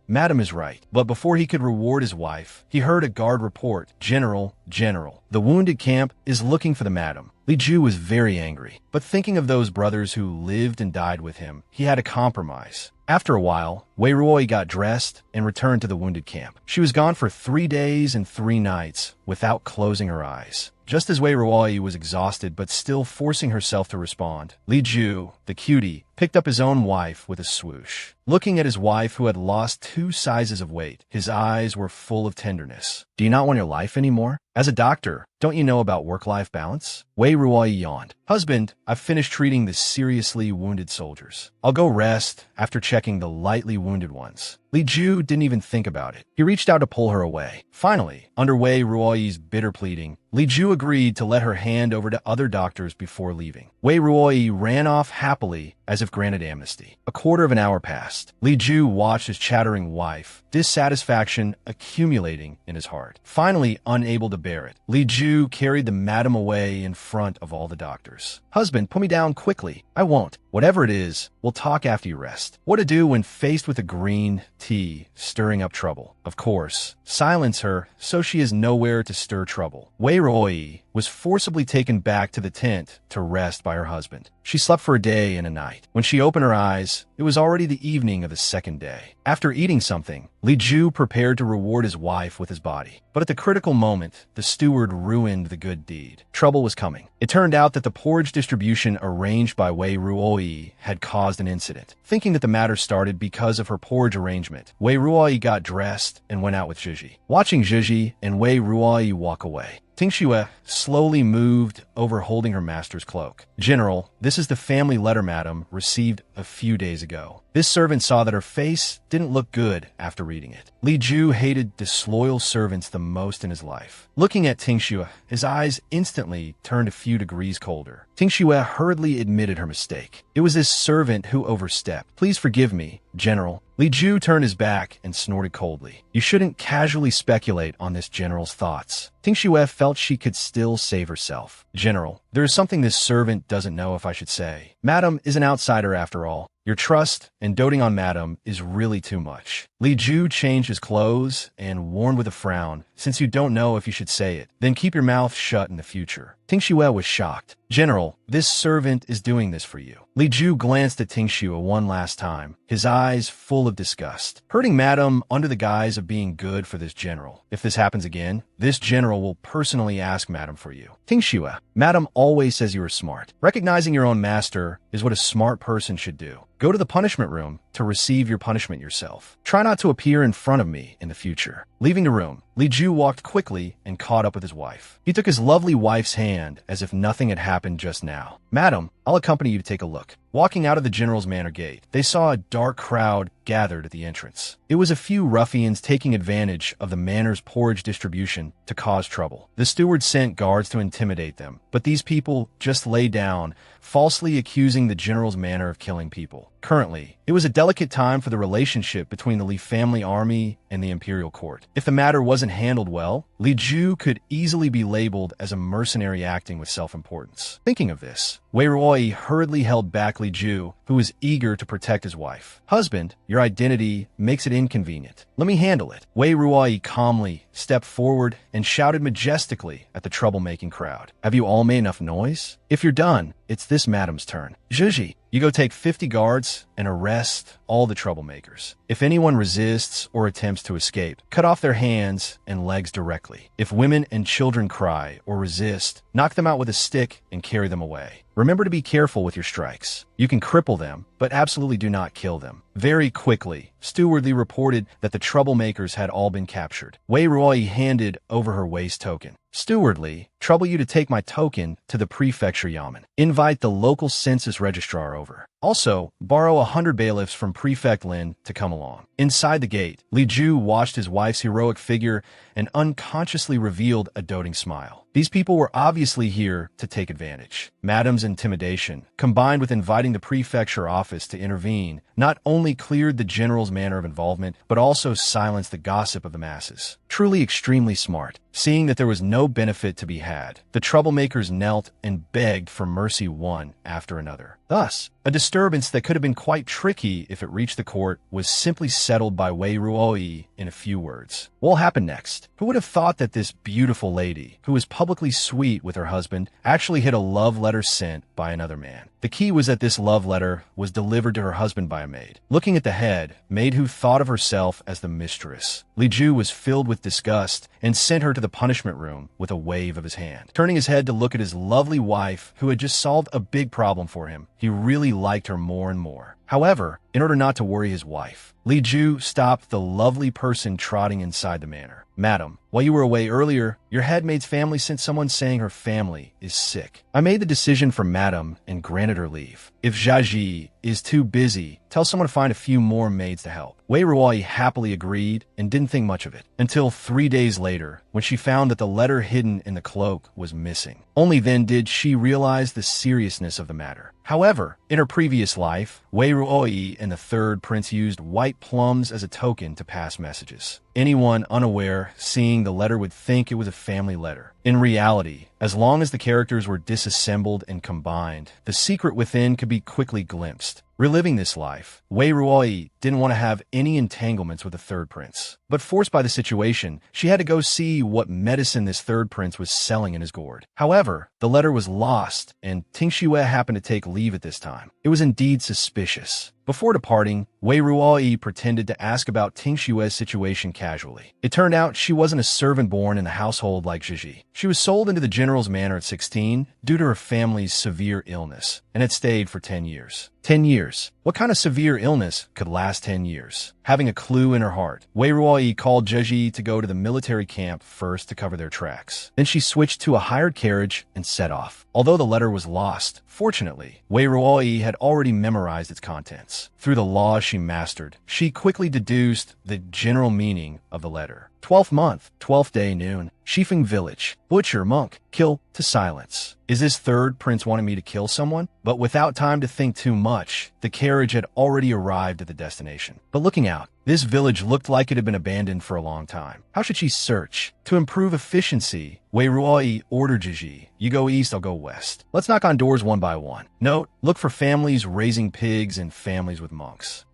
Madam is right. But before he could reward his wife, he heard a guard report, "General, General, the wounded camp is looking for the madam." Li Ju was very angry, but thinking of those brothers who lived and died with him, he had a compromise. After a while, Wei Ruoi got dressed and returned to the wounded camp. She was gone for 3 days and 3 nights without closing her eyes. Just as Wei Ruoi was exhausted but still forcing herself to respond, Li Ju, the cutie, picked up his own wife with a swoosh. Looking at his wife who had lost 2 sizes of weight, his eyes were full of tenderness. "Do you not want your life anymore? As a doctor, don't you know about work-life balance?" Wei Ruoi yawned. "Husband, I've finished treating the seriously wounded soldiers. I'll go rest after checking the lightly wounded ones." Li Ju didn't even think about it. He reached out to pull her away. Finally, under Wei Ruoi's bitter pleading, Li Ju agreed to let her hand over to other doctors before leaving. Wei Ruoi ran off happily as if granted amnesty. A quarter of an hour passed. Li Ju watched his chattering wife, dissatisfaction accumulating in his heart. Finally, unable to bear it, Li Ju carried the madam away in front of all the doctors. "Husband, put me down quickly." "I won't. Whatever it is, we'll talk after you rest." What to do when faced with a green tea stirring up trouble? Of course, silence her so she is nowhere to stir trouble. Wei Ruoi was forcibly taken back to the tent to rest by her husband. She slept for a day and a night. When she opened her eyes, it was already the evening of the second day. After eating something, Li Ju prepared to reward his wife with his body. But at the critical moment, the steward ruined the good deed. Trouble was coming. It turned out that the porridge distribution arranged by Wei Ruoi had caused an incident. Thinking that the matter started because of her porridge arrangement, Wei Ruoi got dressed and went out with Zhiji. Watching Zhiji and Wei Ruoi walk away, Tingxue slowly moved over holding her master's cloak. "General, this is the family letter madam received a few days ago." This servant saw that her face didn't look good after reading it. Li Ju hated disloyal servants the most in his life. Looking at Tingxue, his eyes instantly turned a few degrees colder. Tingxue hurriedly admitted her mistake. "It was this servant who overstepped. Please forgive me, General." Li Ju turned his back and snorted coldly. "You shouldn't casually speculate on this general's thoughts." Tingxue felt she could still save herself. "General, there is something this servant doesn't know if I should say. Madam is an outsider after all. Your trust and doting on Madam is really too much." Li Ju changed his clothes and warned with a frown, "Since you don't know if you should say it, then keep your mouth shut in the future." Tingxue was shocked. "General, this servant is doing this for you." Li Ju glanced at Tingxue one last time, his eyes full of disgust. "Hurting Madam under the guise of being good for this general. If this happens again, this general will personally ask Madam for you." "Tingxue, Madam always says you are smart. Recognizing your own master is what a smart person should do. Go to the punishment room to receive your punishment yourself. Try not to appear in front of me in the future." Leaving the room, Li Ju walked quickly and caught up with his wife. He took his lovely wife's hand as if nothing had happened just now. "Madam, I'll accompany you to take a look." Walking out of the general's manor gate, they saw a dark crowd gathered at the entrance. It was a few ruffians taking advantage of the manor's porridge distribution to cause trouble. The steward sent guards to intimidate them, but these people just lay down, falsely accusing the general's manor of killing people. Currently, it was a delicate time for the relationship between the Li family army and the imperial court. If the matter wasn't handled well, Li Ju could easily be labeled as a mercenary acting with self-importance. Thinking of this, Wei Ruoi hurriedly held back Li Ju, who was eager to protect his wife. "Husband, your identity makes it inconvenient. Let me handle it." Wei Ruoi calmly stepped forward and shouted majestically at the troublemaking crowd. "Have you all made enough noise? If you're done, it's this madam's turn. Zhiji, you go take 50 guards and arrest all the troublemakers. If anyone resists or attempts to escape, cut off their hands and legs directly. If women and children cry or resist, knock them out with a stick and carry them away. Remember to be careful with your strikes. You can cripple them, but absolutely do not kill them." Very quickly, Stewardly reported that the troublemakers had all been captured. Wei Ruoi handed over her waist token. "Stewardly, trouble you to take my token to the prefecture yamen. Invite the local census registrar over. Also, borrow 100 bailiffs from Prefect Lin to come along." Inside the gate, Li Ju watched his wife's heroic figure and unconsciously revealed a doting smile. These people were obviously here to take advantage. Madam's intimidation, combined with inviting the prefecture office to intervene, not only cleared the general's manner of involvement, but also silenced the gossip of the masses. truly extremely smart. Seeing that there was no benefit to be had, the troublemakers knelt and begged for mercy one after another. Thus, a disturbance that could have been quite tricky if it reached the court was simply settled by Wei Ruoi in a few words. What will happen next? Who would have thought that this beautiful lady, who was publicly sweet with her husband, actually hid a love letter sent by another man? The key was that this love letter was delivered to her husband by a maid. Looking at the head, maid who thought of herself as the mistress, Li Ju was filled with disgust and sent her to the punishment room with a wave of his hand. Turning his head to look at his lovely wife, who had just solved a big problem for him, he really liked her more and more. However, in order not to worry his wife, Li Ju stopped the lovely person trotting inside the manor. Madam, while you were away earlier, your headmaid's family sent someone saying her family is sick. I made the decision for Madam and granted her leave. If Jiaji is too busy, tell someone to find a few more maids to help. Wei Ruoi happily agreed and didn't think much of it, until 3 days later, when she found that the letter hidden in the cloak was missing. Only then did she realize the seriousness of the matter. However, in her previous life, Wei Ruoi and the third prince used white plums as a token to pass messages. Anyone unaware seeing the letter would think it was a family letter. In reality, as long as the characters were disassembled and combined, the secret within could be quickly glimpsed. Reliving this life, Wei Ruoi didn't want to have any entanglements with the third prince. But forced by the situation, she had to go see what medicine this third prince was selling in his gourd. However, the letter was lost, and Ting Shue happened to take leave at this time. It was indeed suspicious. Before departing, Wei Ruoi pretended to ask about Ting Shue's situation casually. It turned out she wasn't a servant born in the household like Zhiji. She was sold into the general's manor at 16 due to her family's severe illness, and had stayed for 10 years. 10 years. What kind of severe illness could last 10 years? Having a clue in her heart, Wei Ruoi called Zhiji to go to the military camp first to cover their tracks. Then she switched to a hired carriage and set off. Although the letter was lost, fortunately, Wei Ruoi had already memorized its contents. Through the laws she mastered, she quickly deduced the general meaning of the letter. 12th month, 12th day, noon. Shifeng village. Butcher, monk, kill to silence. Is this third prince wanting me to kill someone? But without time to think too much, the carriage had already arrived at the destination. But looking out, this village looked like it had been abandoned for a long time. How should she search? To improve efficiency, Wei Ruoi ordered Zhiji, you go east, I'll go west. Let's knock on doors one by one. Note, look for families raising pigs and families with monks.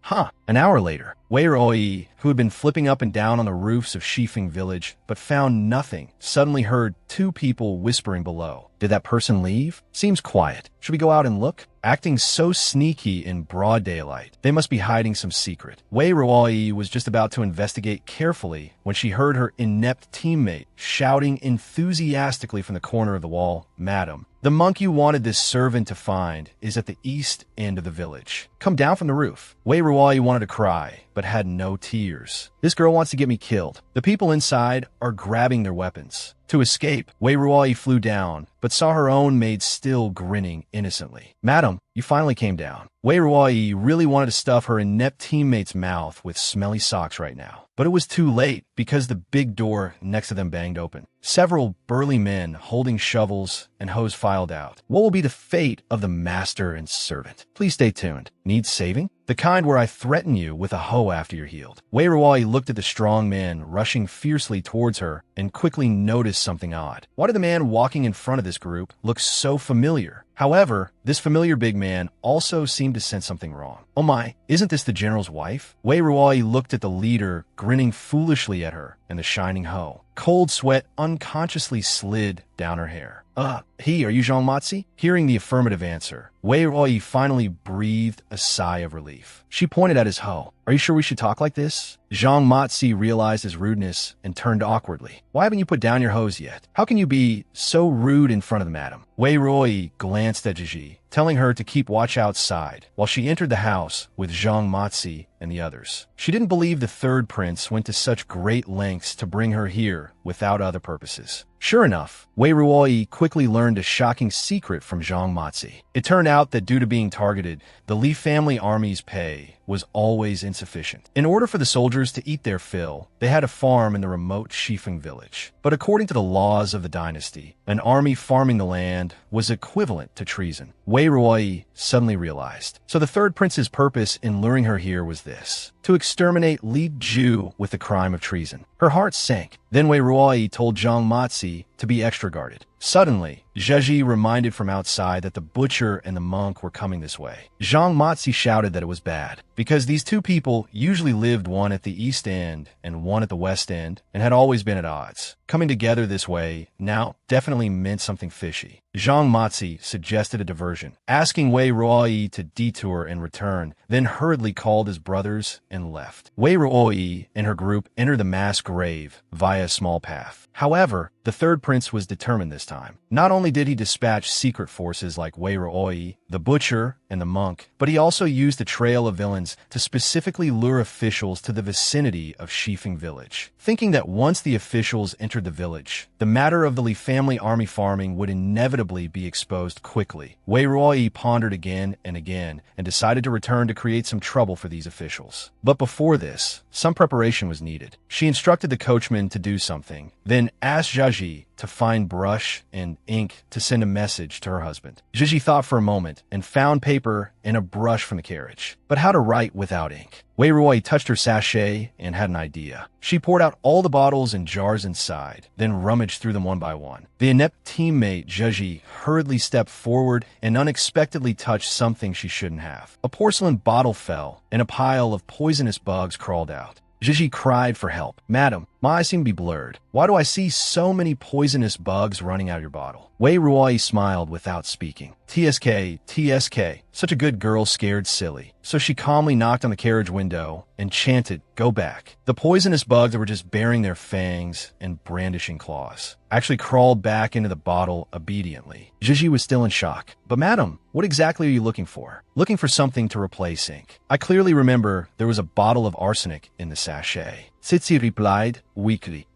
An hour later, Wei Ruoi, who had been flipping up and down on the roofs of Shifeng village but found nothing, suddenly heard 2 people whispering below. Did that person leave? Seems quiet. Should we go out and look? Acting so sneaky in broad daylight, they must be hiding some secret. Wei Ruoi was just about to investigate carefully when she heard her inept teammate shouting enthusiastically from the corner of the wall, Madam, the monk you wanted this servant to find is at the east end of the village. Come down from the roof. Wei Ruoi wanted to cry, but had no tears. This girl wants to get me killed. The people inside are grabbing their weapons. To escape, Wei Ruoi flew down, but saw her own maid still grinning innocently. Madam, you finally came down. Wei Ruoi really wanted to stuff her inept teammate's mouth with smelly socks right now. But it was too late because the big door next to them banged open. Several burly men holding shovels and hoes filed out. What will be the fate of the master and servant? Please stay tuned. Need saving? The kind where I threaten you with a hoe after you're healed. Wei Ruoi looked at the strong man rushing fiercely towards her and quickly noticed something odd. Why did the man walking in front of this group look so familiar? However, this familiar big man also seemed to sense something wrong. Oh my, isn't this the general's wife? Wei Ruoi looked at the leader, grinning foolishly at her and the shining hoe. Cold sweat unconsciously slid down her hair. Are you Zhang Matzi? Hearing the affirmative answer, Wei Ruoi finally breathed a sigh of relief. She pointed at his hoe. Are you sure we should talk like this? Zhang Matzi realized his rudeness and turned awkwardly. Why haven't you put down your hose yet? How can you be so rude in front of the madam? Wei Ruoi glanced at Zhiji, telling her to keep watch outside, while she entered the house with Zhang Matzi and the others. She didn't believe the third prince went to such great lengths to bring her here without other purposes. Sure enough, Wei Ruoi quickly learned a shocking secret from Zhang Matzi. It turned out that due to being targeted, the Li family army's pay was always insufficient. In order for the soldiers to eat their fill, they had a farm in the remote Shifeng village. But according to the laws of the dynasty, an army farming the land was equivalent to treason. Wei Ruoi suddenly realized. So the third prince's purpose in luring her here was this: to exterminate Li Ju with the crime of treason. Her heart sank. Then Wei Ruoyi told Zhang Matzi to be extra guarded. Suddenly, Zheji reminded from outside that the butcher and the monk were coming this way. Zhang Matzi shouted that it was bad, because these two people usually lived one at the east end and one at the west end, and had always been at odds. Coming together this way now definitely meant something fishy. Zhang Matzi suggested a diversion, asking Wei Ruoyi to detour and return, then hurriedly called his brothers and left. Wei Ruoyi and her group entered the mass grave via a small path. However, the third prince was determined this time. Not only did he dispatch secret forces like Wei Ruoyi, the butcher, and the monk, but he also used a trail of villains to specifically lure officials to the vicinity of Shifeng village. Thinking that once the officials entered the village, the matter of the Li family army farming would inevitably be exposed quickly, Wei Ruoyi pondered again and again and decided to return to create some trouble for these officials. But before this, some preparation was needed. She instructed the coachman to do something, then asked Zhaji to find brush and ink to send a message to her husband. Zhaji thought for a moment and found paper and a brush from the carriage. But how to write without ink? Wei Ruoyi touched her sachet and had an idea. She poured out all the bottles and jars inside, then rummaged through them one by one. The inept teammate Zheji hurriedly stepped forward and unexpectedly touched something she shouldn't have. A porcelain bottle fell, and a pile of poisonous bugs crawled out. Zheji cried for help. "Madam, my eyes seem to be blurred. Why do I see so many poisonous bugs running out of your bottle?" Wei Ruoyi smiled without speaking. "TSK, TSK, such a good girl scared silly." So she calmly knocked on the carriage window and chanted, "Go back." The poisonous bugs that were just baring their fangs and brandishing claws actually crawled back into the bottle obediently. Zheji was still in shock. "But madam, what exactly are you looking for?" "Looking for something to replace ink. I clearly remember there was a bottle of arsenic in the sachet." Tsitsi replied weakly,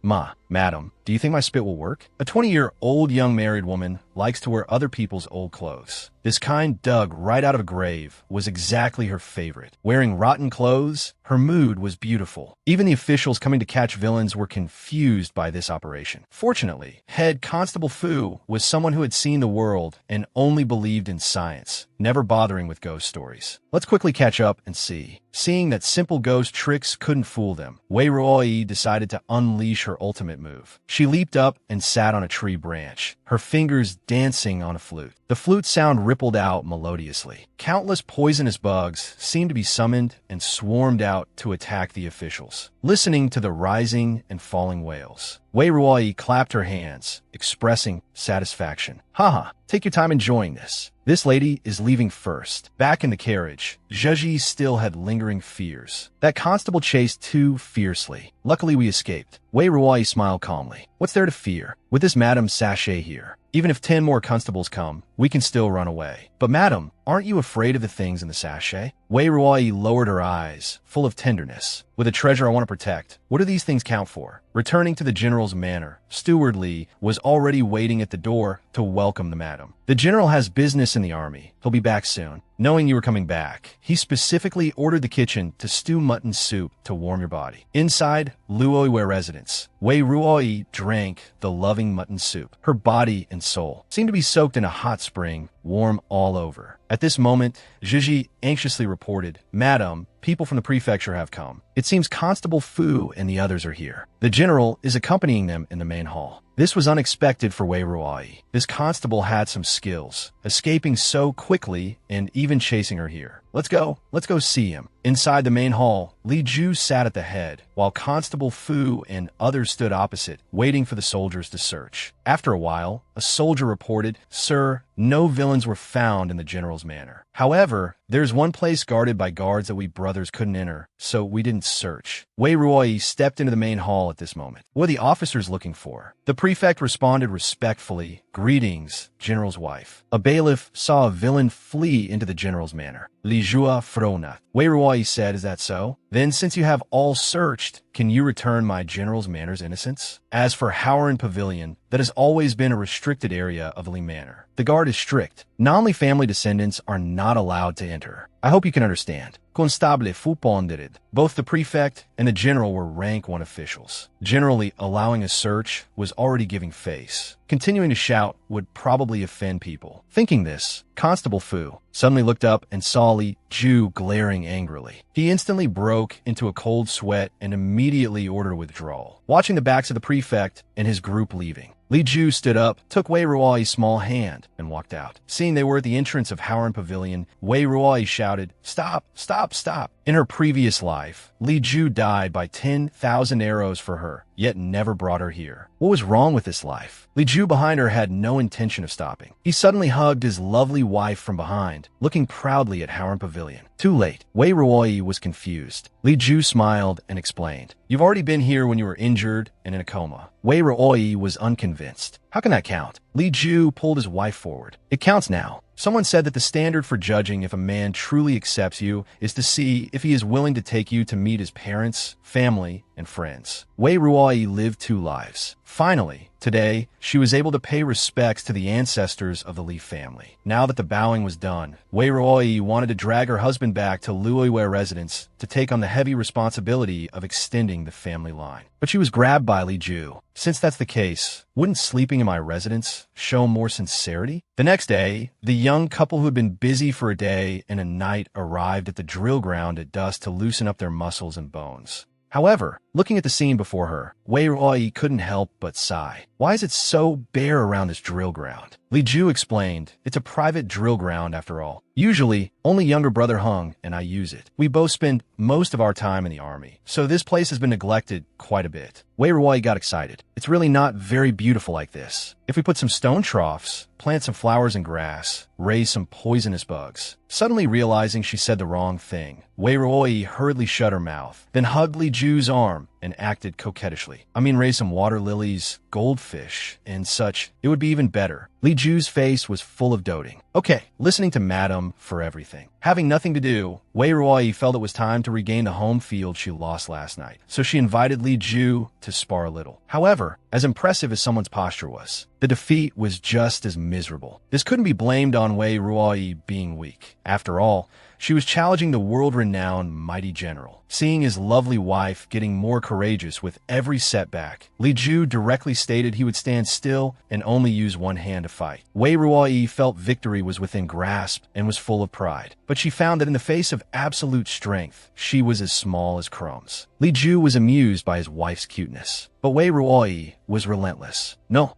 Madam, do you think my spit will work?" A 20-year-old young married woman likes to wear other people's old clothes. This kind dug right out of a grave was exactly her favorite. Wearing rotten clothes, her mood was beautiful. Even the officials coming to catch villains were confused by this operation. Fortunately, Head Constable Fu was someone who had seen the world and only believed in science, never bothering with ghost stories. Let's quickly catch up and see. Seeing that simple ghost tricks couldn't fool them, Wei Ruoyi decided to unleash her ultimate move. She leaped up and sat on a tree branch, her fingers dancing on a flute. The flute sound rippled out melodiously. Countless poisonous bugs seemed to be summoned and swarmed out to attack the officials, listening to the rising and falling wails. Wei Ruoyi clapped her hands, expressing satisfaction. "Haha, take your time enjoying this. This lady is leaving first." Back in the carriage, Zheji still had lingering fears. That constable chased too fiercely. Luckily, we escaped. Wei Ruoyi smiled calmly. "What's there to fear? With this Madame Sachet here, even if 10 more constables come, we can still run away." "But madam, aren't you afraid of the things in the sachet?" Wei Ruoyi lowered her eyes, full of tenderness. "With a treasure I want to protect, what do these things count for?" Returning to the general's manor, Steward Li was already waiting at the door to welcome the madam. "The general has business in the army. He'll be back soon." Knowing you were coming back, he specifically ordered the kitchen to stew mutton soup to warm your body. Inside Luoyue residence, Wei Ruoyi drank the loving mutton soup. Her body and soul seemed to be soaked in a hot spring, warm all over. At this moment, Zheji anxiously reported, "Madam, people from the prefecture have come. It seems Constable Fu and the others are here. The general is accompanying them in the main hall." This was unexpected for Wei Ruoyi. This constable had some skills, escaping so quickly and even chasing her here. Let's go see him." Inside the main hall, Li Ju sat at the head, while Constable Fu and others stood opposite, waiting for the soldiers to search. After a while, a soldier reported, "Sir, no villains were found in the general's manor. However, there's one place guarded by guards that we brothers couldn't enter, so we didn't search." Wei Ruoyi stepped into the main hall at this moment. "What are the officers looking for?" The prefect responded respectfully, "Greetings, general's wife." A bailiff saw a villain flee into the general's manor. "Li Jua Frona." Wei Ruoyi said, "Is that so? Then since you have all searched, can you return my general's manor's innocence?" As for Howren Pavilion, that has always been a restricted area of Li Manor. The guard is strict. Non-Li family descendants are not allowed to enter. I hope you can understand. Constable fu pondered. Both the prefect and the general were rank 1 officials. Generally, allowing a search was already giving face. Continuing to shout would probably offend people. Thinking this, Constable Fu suddenly looked up and saw Li Ju glaring angrily. He instantly broke into a cold sweat and immediately ordered withdrawal. Watching the backs of the prefect and his group leaving, Li Ju stood up, took Wei Ruoi's small hand, and walked out. Seeing they were at the entrance of Howren Pavilion, Wei Ruoi shouted, "Stop! Stop! Stop!" In her previous life, Li Ju died by 10,000 arrows for her, yet never brought her here. What was wrong with this life? Li Ju behind her had no intention of stopping. He suddenly hugged his lovely wife from behind, looking proudly at Howren Pavilion. Too late. Wei Ruoi was confused. Li Ju smiled and explained, "You've already been here when you were injured and in a coma." Wei Ruoi was unconvinced. How can that count? Li Ju pulled his wife forward. It counts now. Someone said that the standard for judging if a man truly accepts you is to see if he is willing to take you to meet his parents, family, and friends. Wei Ruoi lived 2 lives. Finally, today, she was able to pay respects to the ancestors of the Li family. Now that the bowing was done, Wei Ruoi wanted to drag her husband back to Luoyue residence to take on the heavy responsibility of extending the family line. But she was grabbed by Li Ju. Since that's the case, wouldn't sleeping in my residence show more sincerity? The next day, the young couple who had been busy for a day and a night arrived at the drill ground at dusk to loosen up their muscles and bones. However, looking at the scene before her, Wei Ruoi couldn't help but sigh. Why is it so bare around this drill ground? Li Ju explained, "It's a private drill ground after all. Usually, only younger brother Hung and I use it. We both spend most of our time in the army, so this place has been neglected quite a bit." Wei Ruoi got excited. "It's really not very beautiful like this. If we put some stone troughs, plant some flowers and grass, raise some poisonous bugs." Suddenly realizing she said the wrong thing, Wei Ruoi hurriedly shut her mouth, then hugged Li Ju's arm and acted coquettishly. "I mean, raise some water lilies, goldfish, and such. It would be even better." Li Ju's face was full of doting. Okay, listening to Madam for everything. Having nothing to do, Wei Ruoi felt it was time to regain the home field she lost last night, so she invited Li Ju to spar a little. However, as impressive as someone's posture was, the defeat was just as miserable. This couldn't be blamed on Wei Ruoi being weak. After all, she was challenging the world-renowned mighty general. Seeing his lovely wife getting more courageous with every setback, Li Ju directly stated he would stand still and only use one hand to fight. Wei Ruoi felt victory was within grasp and was full of pride, but she found that in the face of absolute strength, she was as small as crumbs. Li Ju was amused by his wife's cuteness, but Wei Ruoi was relentless. No,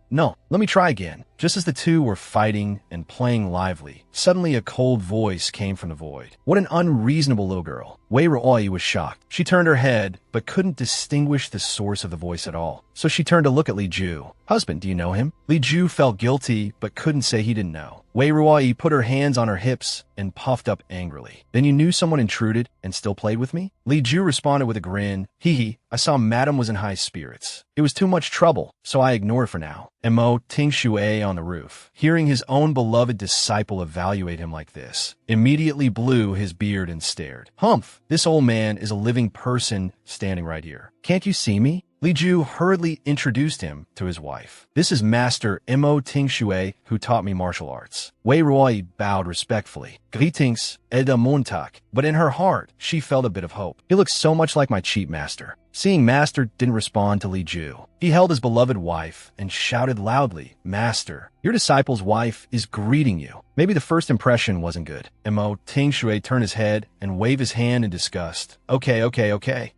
let me try again." Just as the two were fighting and playing lively, suddenly a cold voice came from the void. What an unreasonable little girl. Wei Ruoi was shocked. She turned her head, but couldn't distinguish the source of the voice at all. So she turned to look at Li Ju. "Husband, do you know him?" Li Ju felt guilty, but couldn't say he didn't know. Wei Ruoi put her hands on her hips and puffed up angrily. "Then you knew someone intruded and still played with me?" Li Ju responded with a grin. Hee, I saw Madam was in high spirits. It was too much trouble, so I ignored for now." Mo Ting Shui on the roof, hearing his own beloved disciple evaluate him like this, immediately blew his beard and stared. "Humph, this old man is a living person standing right here. Can't you see me?" Li Ju hurriedly introduced him to his wife. "This is Master Mo Ting Shui, who taught me martial arts." Wei Ruoi bowed respectfully. "Greetings, Eda Montak." But in her heart, she felt a bit of hope. "He looks so much like my cheap master." Seeing Master didn't respond to Li Ju, he held his beloved wife and shouted loudly, "Master, your disciple's wife is greeting you." Maybe the first impression wasn't good. Mo Ting Shui turned his head and waved his hand in disgust. Okay.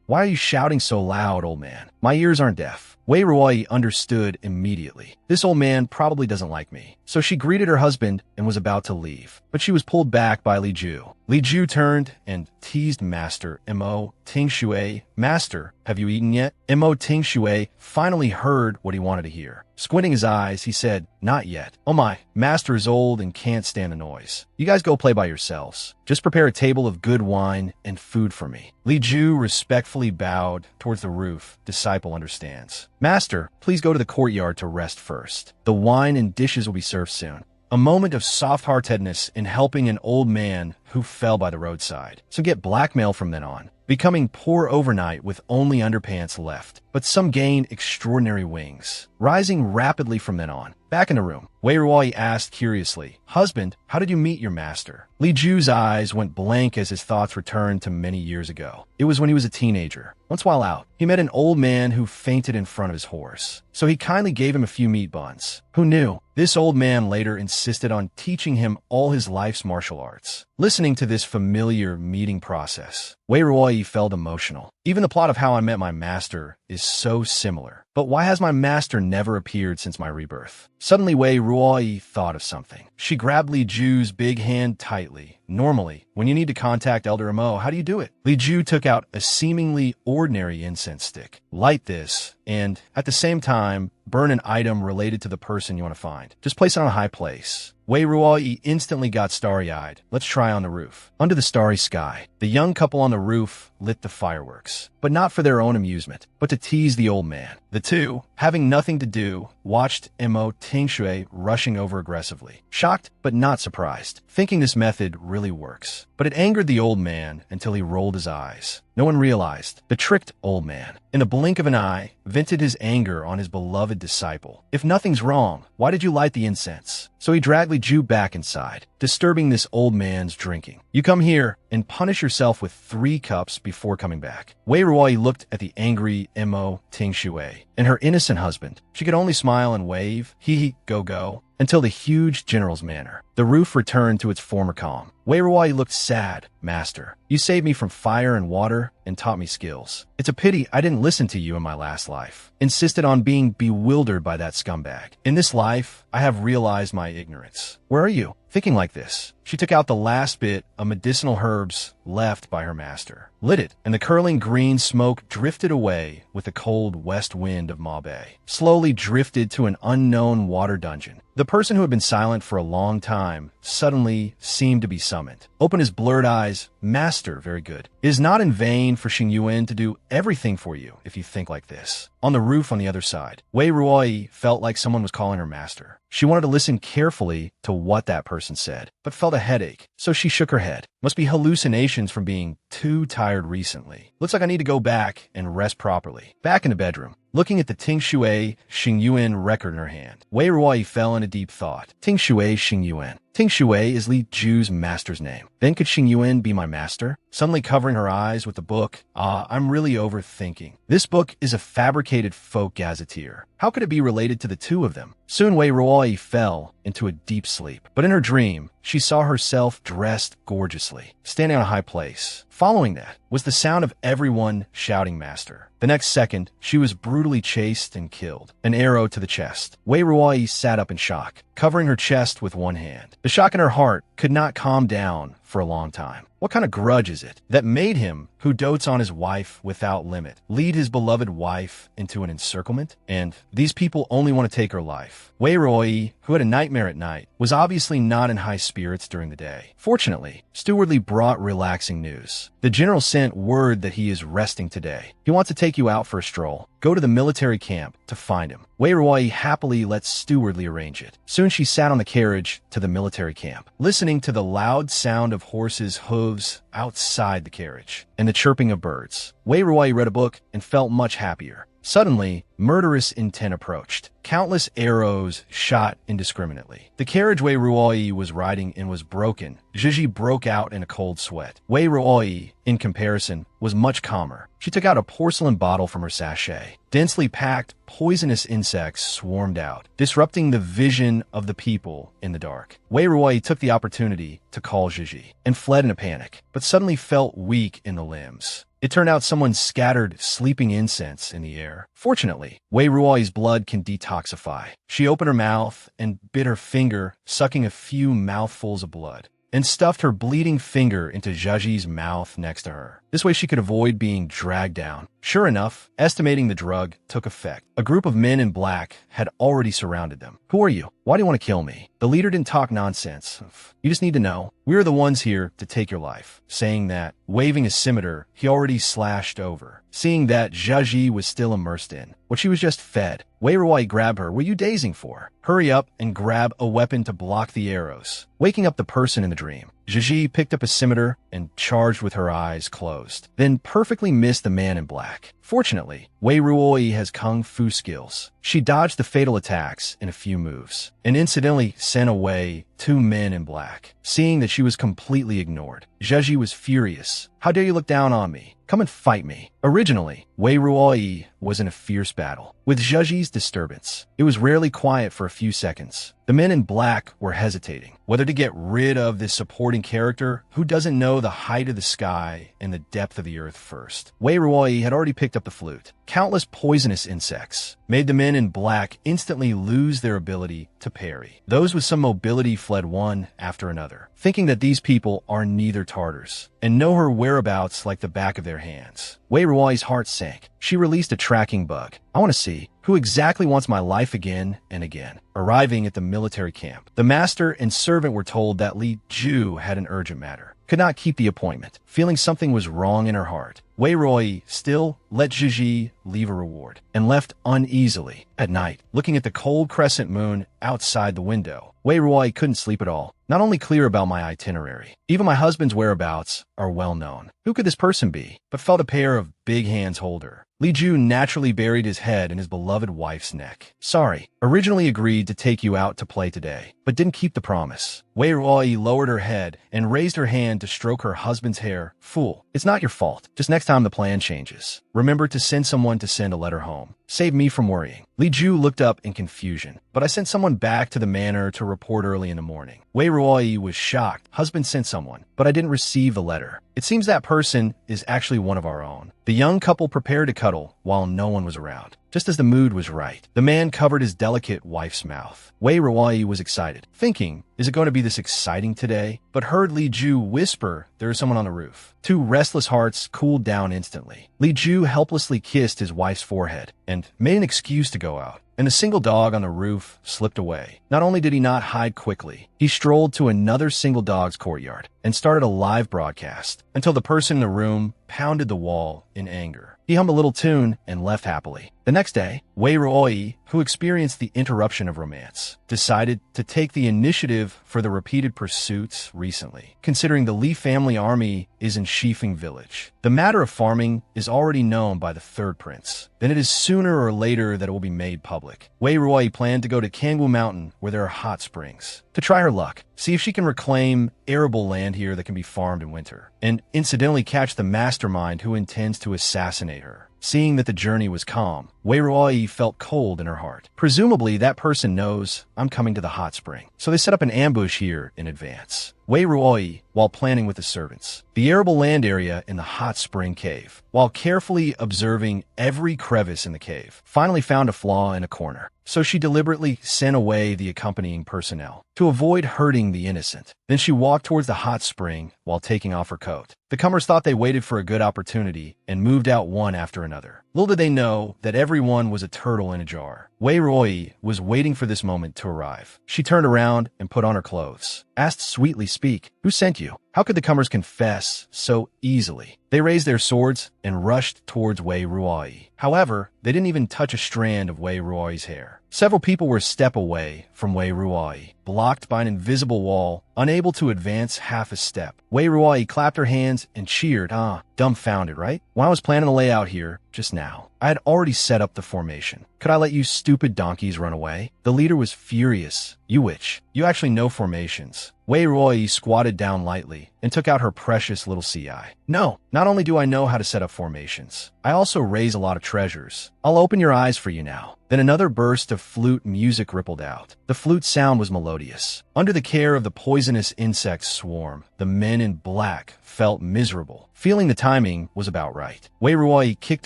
Why are you shouting so loud, old man? My ears aren't deaf." Wei Ruoi understood immediately. This old man probably doesn't like me. So she greeted her husband and was about to leave, but she was pulled back by Li Ju. Li Ju turned and teased Master Mo Ting Shui. "Master, have you eaten yet?" Mo Ting Shui finally heard what he wanted to hear. Squinting his eyes, he said, "Not yet." "Oh my, Master is old and can't stand the noise. You guys go play by yourselves. Just prepare a table of good wine and food for me." Li Ju respectfully bowed towards the roof. Disciple understands. "Master, please go to the courtyard to rest first. The wine and dishes will be served soon." A moment of soft-heartedness in helping an old man who fell by the roadside. Some get blackmail from then on, becoming poor overnight with only underpants left. But some gain extraordinary wings, rising rapidly from then on. Back in the room, Wei Ruoyi asked curiously, "Husband, how did you meet your master?" Li Ju's eyes went blank as his thoughts returned to many years ago. It was when he was a teenager. Once while out, he met an old man who fainted in front of his horse. So he kindly gave him a few meat buns. Who knew? This old man later insisted on teaching him all his life's martial arts. Listening to this familiar meeting process, Wei Ruoyi felt emotional. Even the plot of How I Met My Master is so similar. But why has my master never appeared since my rebirth? Suddenly, Wei Ruoyi thought of something. She grabbed Li Ju's big hand tightly. Normally, when you need to contact Elder Mo, how do you do it? Li Ju took out a seemingly ordinary incense stick. Light this, and at the same time, burn an item related to the person you want to find. Just place it on a high place. Wei Ruoyi instantly got starry-eyed. Let's try on the roof. Under the starry sky, the young couple on the roof lit the fireworks. But not for their own amusement, but to tease the old man. The two, having nothing to do, watched Mo Tingshui rushing over aggressively. Shocked, but not surprised, thinking this method really works. But it angered the old man until he rolled his eyes. No one realized. The tricked old man, in the blink of an eye, vented his anger on his beloved disciple. If nothing's wrong, why did you light the incense? So he dragged Li Ju back inside, disturbing this old man's drinking. You come here and punish yourself with 3 cups before coming back. Wei Ruoyi looked at the angry Mo Tingshui and her innocent husband. She could only smile and wave, hee, go, go, until the huge general's manor. The roof returned to its former calm. Wei Ruoyi looked sad. Master, you saved me from fire and water and taught me skills. It's a pity I didn't listen to you in my last life. Insisted on being bewildered by that scumbag. In this life, I have realized my ignorance. Where are you? Thinking like this, she took out the last bit of medicinal herbs left by her master, lit it, and the curling green smoke drifted away with the cold west wind of Ma Bay. Slowly drifted to an unknown water dungeon. The person who had been silent for a long time suddenly seemed to be summoned. Opened his blurred eyes. Master, very good. It is not in vain for Xing Yuan to do everything for you if you think like this. On the roof on the other side, Wei Ruoyi felt like someone was calling her master. She wanted to listen carefully to what that person said, but felt a headache, so she shook her head. Must be hallucinations from being too tired recently. Looks like I need to go back and rest properly. Back in the bedroom, looking at the Tingshui Xing Yuan record in her hand, Wei Ruoyi fell into deep thought. Tingshui Xing Yuan. Tingshui is Li Ju's master's name. Then could Xing Yuan be my master? Suddenly covering her eyes with the book. I'm really overthinking. This book is a fabricated folk gazetteer. How could it be related to the two of them? Soon Wei Ruoyi fell into a deep sleep. But in her dream, she saw herself dressed gorgeously, standing on a high place. Following that was the sound of everyone shouting master. The next second, she was brutally chased and killed. An arrow to the chest. Wei Ruoyi sat up in shock, covering her chest with one hand. The shock in her heart could not calm down for a long time. What kind of grudge is it that made him, who dotes on his wife without limit, lead his beloved wife into an encirclement? And these people only want to take her life. Wei Ruoyi, who had a nightmare at night, was obviously not in high spirits during the day. Fortunately, Stewardly brought relaxing news. The general sent word that he is resting today. He wants to take you out for a stroll. Go to the military camp to find him. Wei Ruoyi happily let Stewardly arrange it. Soon she sat on the carriage to the military camp, listening to the loud sound of horses' hooves outside the carriage and the chirping of birds. Wei Ruoyi read a book and felt much happier. Suddenly, murderous intent approached. Countless arrows shot indiscriminately. The carriage Wei Ruoyi was riding in was broken. Zhizhi broke out in a cold sweat. Wei Ruoyi, in comparison, was much calmer. She took out a porcelain bottle from her sachet. Densely packed, poisonous insects swarmed out, disrupting the vision of the people in the dark. Wei Ruoyi took the opportunity to call Zhizhi and fled in a panic, but suddenly felt weak in the limbs. It turned out someone scattered sleeping incense in the air. Fortunately, Wei Ruoyi's blood can detoxify. She opened her mouth and bit her finger, sucking a few mouthfuls of blood, and stuffed her bleeding finger into Zhizhi's mouth next to her. This way she could avoid being dragged down. Sure enough, estimating the drug took effect. A group of men in black had already surrounded them. Who are you? Why do you want to kill me? The leader didn't talk nonsense. You just need to know, we're the ones here to take your life. Saying that, waving a scimitar, he already slashed over. Seeing that Zhizhi was still immersed in what she was just fed, Wei Ruoyi grabbed her. What are you dazing for? Hurry up and grab a weapon to block the arrows. Waking up the person in the dream, Zhiji picked up a scimitar and charged with her eyes closed, then perfectly missed the man in black. Fortunately, Wei Ruoi has kung fu skills. She dodged the fatal attacks in a few moves, and incidentally sent away 2 men in black. Seeing that she was completely ignored, Zhiji was furious. "How dare you look down on me? Come and fight me." Originally, Wei Ruoi was in a fierce battle. With Zheji's disturbance, it was rarely quiet for a few seconds. The men in black were hesitating whether to get rid of this supporting character who doesn't know the height of the sky and the depth of the earth first. Wei Ruoi had already picked up the flute. Countless poisonous insects made the men in black instantly lose their ability to parry. Those with some mobility fled one after another, thinking that these people are neither Tartars and know her whereabouts like the back of their hands. Wei Ruoi's heart sank. She released a tracking bug. "I want to see who exactly wants my life again and again." Arriving at the military camp, the master and servant were told that Li Ju had an urgent matter, could not keep the appointment. Feeling something was wrong in her heart, Wei Ruoi still let Zhiji leave a reward and left uneasily. At night, looking at the cold crescent moon outside the window, Wei Ruoi couldn't sleep at all. Not only clear about my itinerary, even my husband's whereabouts are well known. Who could this person be? But felt a pair of big hands hold her. Li Ju naturally buried his head in his beloved wife's neck. "Sorry, originally agreed to take you out to play today, but didn't keep the promise." Wei Ruoi lowered her head and raised her hand to stroke her husband's hair. "Fool, it's not your fault. Just next time the plan changes, remember to send someone to send a letter home. Save me from worrying." Li Ju looked up in confusion, "But I sent someone back to the manor to report early in the morning." Wei Ruoi was shocked. "Husband sent someone, but I didn't receive the letter. It seems that person is actually one of our own." The young couple prepared to cuddle while no one was around. Just as the mood was right, the man covered his delicate wife's mouth. Wei Ruoi was excited, thinking, is it going to be this exciting today? But heard Li Ju whisper, "There is someone on the roof." 2 restless hearts cooled down instantly. Li Ju helplessly kissed his wife's forehead and made an excuse to go out. And the single dog on the roof slipped away. Not only did he not hide quickly, he strolled to another single dog's courtyard and started a live broadcast until the person in the room pounded the wall in anger. He hummed a little tune and left happily. The next day, Wei Ruoi, who experienced the interruption of romance, decided to take the initiative for the repeated pursuits recently, considering the Li family army is in Shifeng village. The matter of farming is already known by the 3rd prince. Then it is sooner or later that it will be made public. Wei Ruoi planned to go to Kangwu Mountain where there are hot springs, to try her luck, see if she can reclaim arable land here that can be farmed in winter, and incidentally catch the mastermind who intends to assassinate her. Seeing that the journey was calm, Wei Ruoi felt cold in her heart. Presumably, that person knows I'm coming to the hot spring, so they set up an ambush here in advance. Wei Ruoi, while planning with the servants, the arable land area in the hot spring cave, while carefully observing every crevice in the cave, finally found a flaw in a corner. So she deliberately sent away the accompanying personnel to avoid hurting the innocent. Then she walked towards the hot spring while taking off her coat. The comers thought they waited for a good opportunity and moved out one after another. Little did they know that everyone was a turtle in a jar. Wei Ruoi was waiting for this moment to arrive. She turned around and put on her clothes, asked sweetly, "Speak, who sent you?" How could the comers confess so easily? They raised their swords and rushed towards Wei Ruoi. However, they didn't even touch a strand of Wei Ruoi's hair. Several people were a step away from Wei Ruoi, blocked by an invisible wall, unable to advance half a step. Wei Ruoi clapped her hands and cheered, dumbfounded, right? When I was planning the layout here, just now, I had already set up the formation. Could I let you stupid donkeys run away? The leader was furious. "You witch, you actually know formations." Wei Ruoi squatted down lightly and took out her precious little CI. "No, not only do I know how to set up formations, I also raise a lot of treasures. I'll open your eyes for you now." Then another burst of flute music rippled out. The flute sound was melodious. Under the care of the poisonous insect swarm, the men in black felt miserable, feeling the timing was about right. Wei Ruoi kicked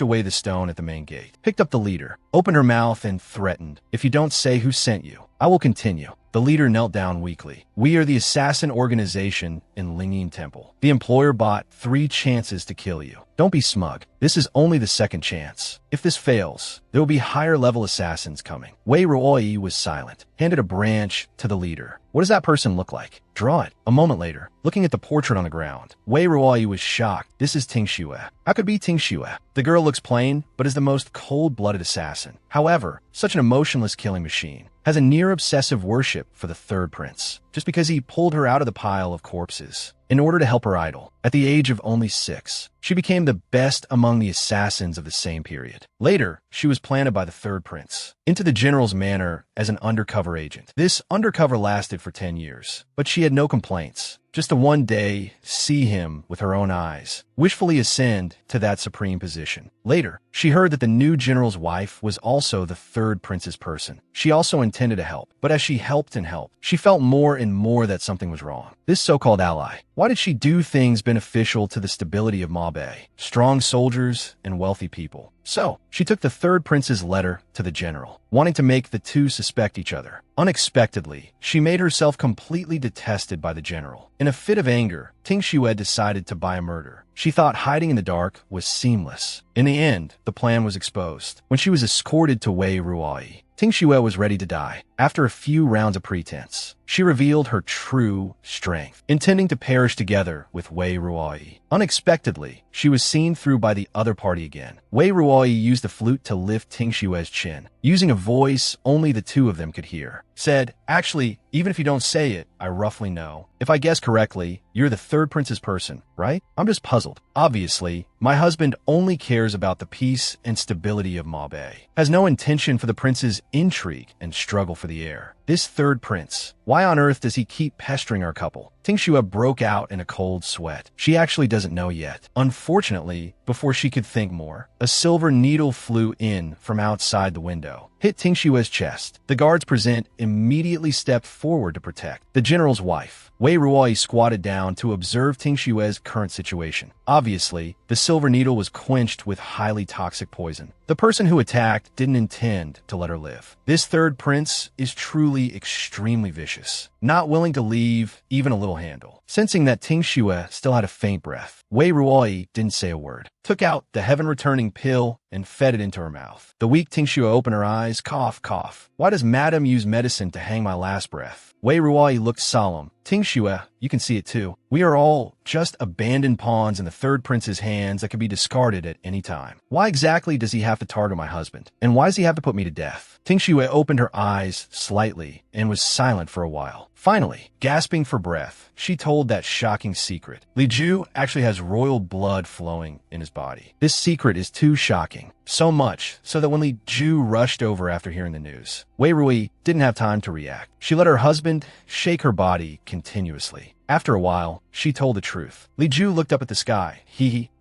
away the stone at the main gate, picked up the leader, opened her mouth and threatened, "If you don't say who sent you, I will continue." The leader knelt down weakly. "We are the assassin organization in Lingyin Temple. The employer bought 3 chances to kill you. Don't be smug. This is only the 2nd chance. If this fails, there will be higher level assassins coming." Wei Ruoi was silent, handed a branch to the leader. "What does that person look like? Draw it." A moment later, looking at the portrait on the ground, Wei Ruoi was shocked. "This is Ting Xue. How could be Ting Xue? The girl looks plain, but is the most cold-blooded assassin. However, such an emotionless killing machine has a near-obsessive worship for the 3rd prince. just because he pulled her out of the pile of corpses in order to help her idol. At the age of only 6, she became the best among the assassins of the same period. Later, she was planted by the third prince into the general's manor as an undercover agent. This undercover lasted for 10 years, but she had no complaints. Just to one day see him with her own eyes, wishfully ascend to that supreme position. Later, she heard that the new general's wife was also the third prince's person. She also intended to help, but as she helped and helped, she felt more and more that something was wrong. This so-called ally, why did she do things beneficial to the stability of Mabe, strong soldiers and wealthy people? So, she took the third prince's letter to the general, wanting to make the two suspect each other. Unexpectedly, she made herself completely detested by the general. In a fit of anger, Ting Shue decided to buy a murder. She thought hiding in the dark was seamless. In the end, the plan was exposed. When she was escorted to Wei Ruai, Ting Shue was ready to die. After a few rounds of pretense, she revealed her true strength, intending to perish together with Wei Ruai. Unexpectedly, she was seen through by the other party again. Wei Ruai used the flute to lift Ting Shue's chin, using a voice only the two of them could hear. Said, "Actually, even if you don't say it, I roughly know. If I guess correctly, you're the third prince's person, right? I'm just puzzled. Obviously, my husband only cares about the peace and stability of Mabe, has no intention for the prince's intrigue and struggle for the heir. This third prince, why on earth does he keep pestering our couple?" Ting Shue broke out in a cold sweat. She actually doesn't know yet. Unfortunately, before she could think more, a silver needle flew in from outside the window, hit Ting Shue's chest. The guards present immediately stepped forward to protect. The general's wife, Wei Ruai, squatted down to observe Ting Shue's current situation. Obviously, the silver needle was quenched with highly toxic poison. The person who attacked didn't intend to let her live. This third prince is truly extremely vicious, not willing to leave even a little handle. Sensing that Ting Shue still had a faint breath, Wei Ruai didn't say a word, took out the heaven-returning pill and fed it into her mouth. The weak Ting Shue opened her eyes, cough, cough. Why does Madam use medicine to hang my last breath? Wei Ruai looked solemn. Ting Shue, you can see it too. We are all just abandoned pawns in the third prince's hands that could be discarded at any time. Why exactly does he have to target my husband? And why does he have to put me to death? Ting Shue opened her eyes slightly and was silent for a while. Finally, gasping for breath, she told that shocking secret. Li Ju actually has royal blood flowing in his body. This secret is too shocking. So much so that when Li Ju rushed over after hearing the news, Wei Rui didn't have time to react. She let her husband shake her body continuously. After a while, she told the truth. Li Ju looked up at the sky.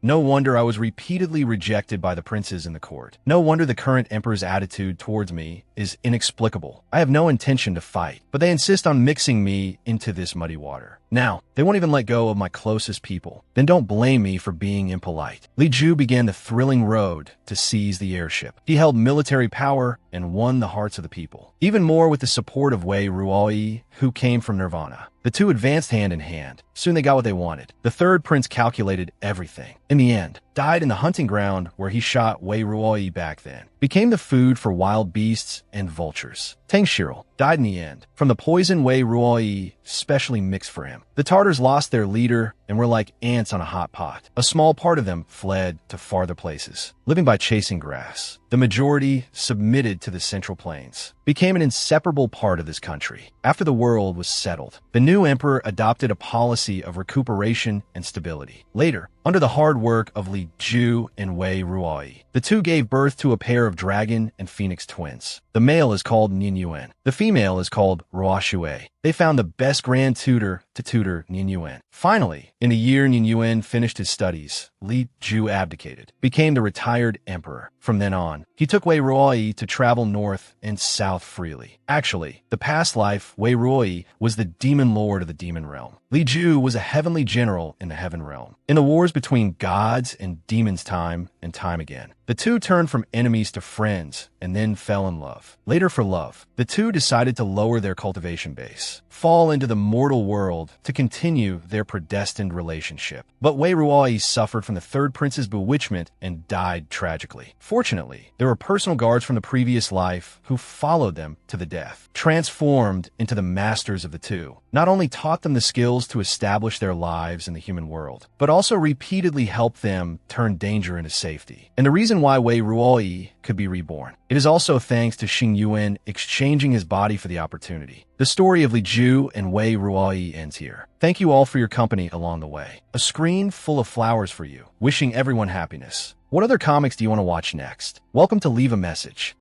No wonder I was repeatedly rejected by the princes in the court. No wonder the current emperor's attitude towards me is inexplicable. I have no intention to fight, but they insist on mixing me into this muddy water. Now, they won't even let go of my closest people. Then don't blame me for being impolite. Li Ju began the thrilling road to seize the airship. He held military power and won the hearts of the people. Even more with the support of Wei Ruai, who came from Nirvana. The two advanced hand in hand. Soon they got what they wanted. The third prince calculated everything. In the end, died in the hunting ground where he shot Wei Ruoi back then. Became the food for wild beasts and vultures. Tang Shirel died in the end from the poison Wei Ruoi specially mixed for him. The Tartars lost their leader and were like ants on a hot pot. A small part of them fled to farther places, living by chasing grass. The majority submitted to the Central Plains, became an inseparable part of this country. After the world was settled, the new emperor adopted a policy of recuperation and stability. Later, under the hard work of Li Ju and Wei Ruai, the two gave birth to a pair of dragon and phoenix twins. The male is called Nin Yuan. The female is called Ruo Shui. They found the best grand tutor to tutor Nin Yuan. Finally, in the year Nin Yuan finished his studies, Li Ju abdicated, became the retired emperor. From then on, he took Wei Ruai to travel north and south freely. Actually, the past life, Wei Ruai was the demon lord of the demon realm. Li Ju was a heavenly general in the heaven realm. In the wars between gods and demons time and time again, the two turned from enemies to friends and then fell in love. Later, for love, the two decided to lower their cultivation base, fall into the mortal world to continue their predestined relationship. But Wei Ruai suffered from the third prince's bewitchment and died tragically. Fortunately, there were personal guards from the previous life who followed them to the death, transformed into the masters of the two. Not only taught them the skills to establish their lives in the human world, but also repeatedly helped them turn danger into safety. And the reason why Wei Ruoi could be reborn, it is also thanks to Xing Yuan exchanging his body for the opportunity. The story of Li Ju and Wei Ruai ends here. Thank you all for your company along the way. A screen full of flowers for you, wishing everyone happiness. What other comics do you want to watch next? Welcome to Leave a Message.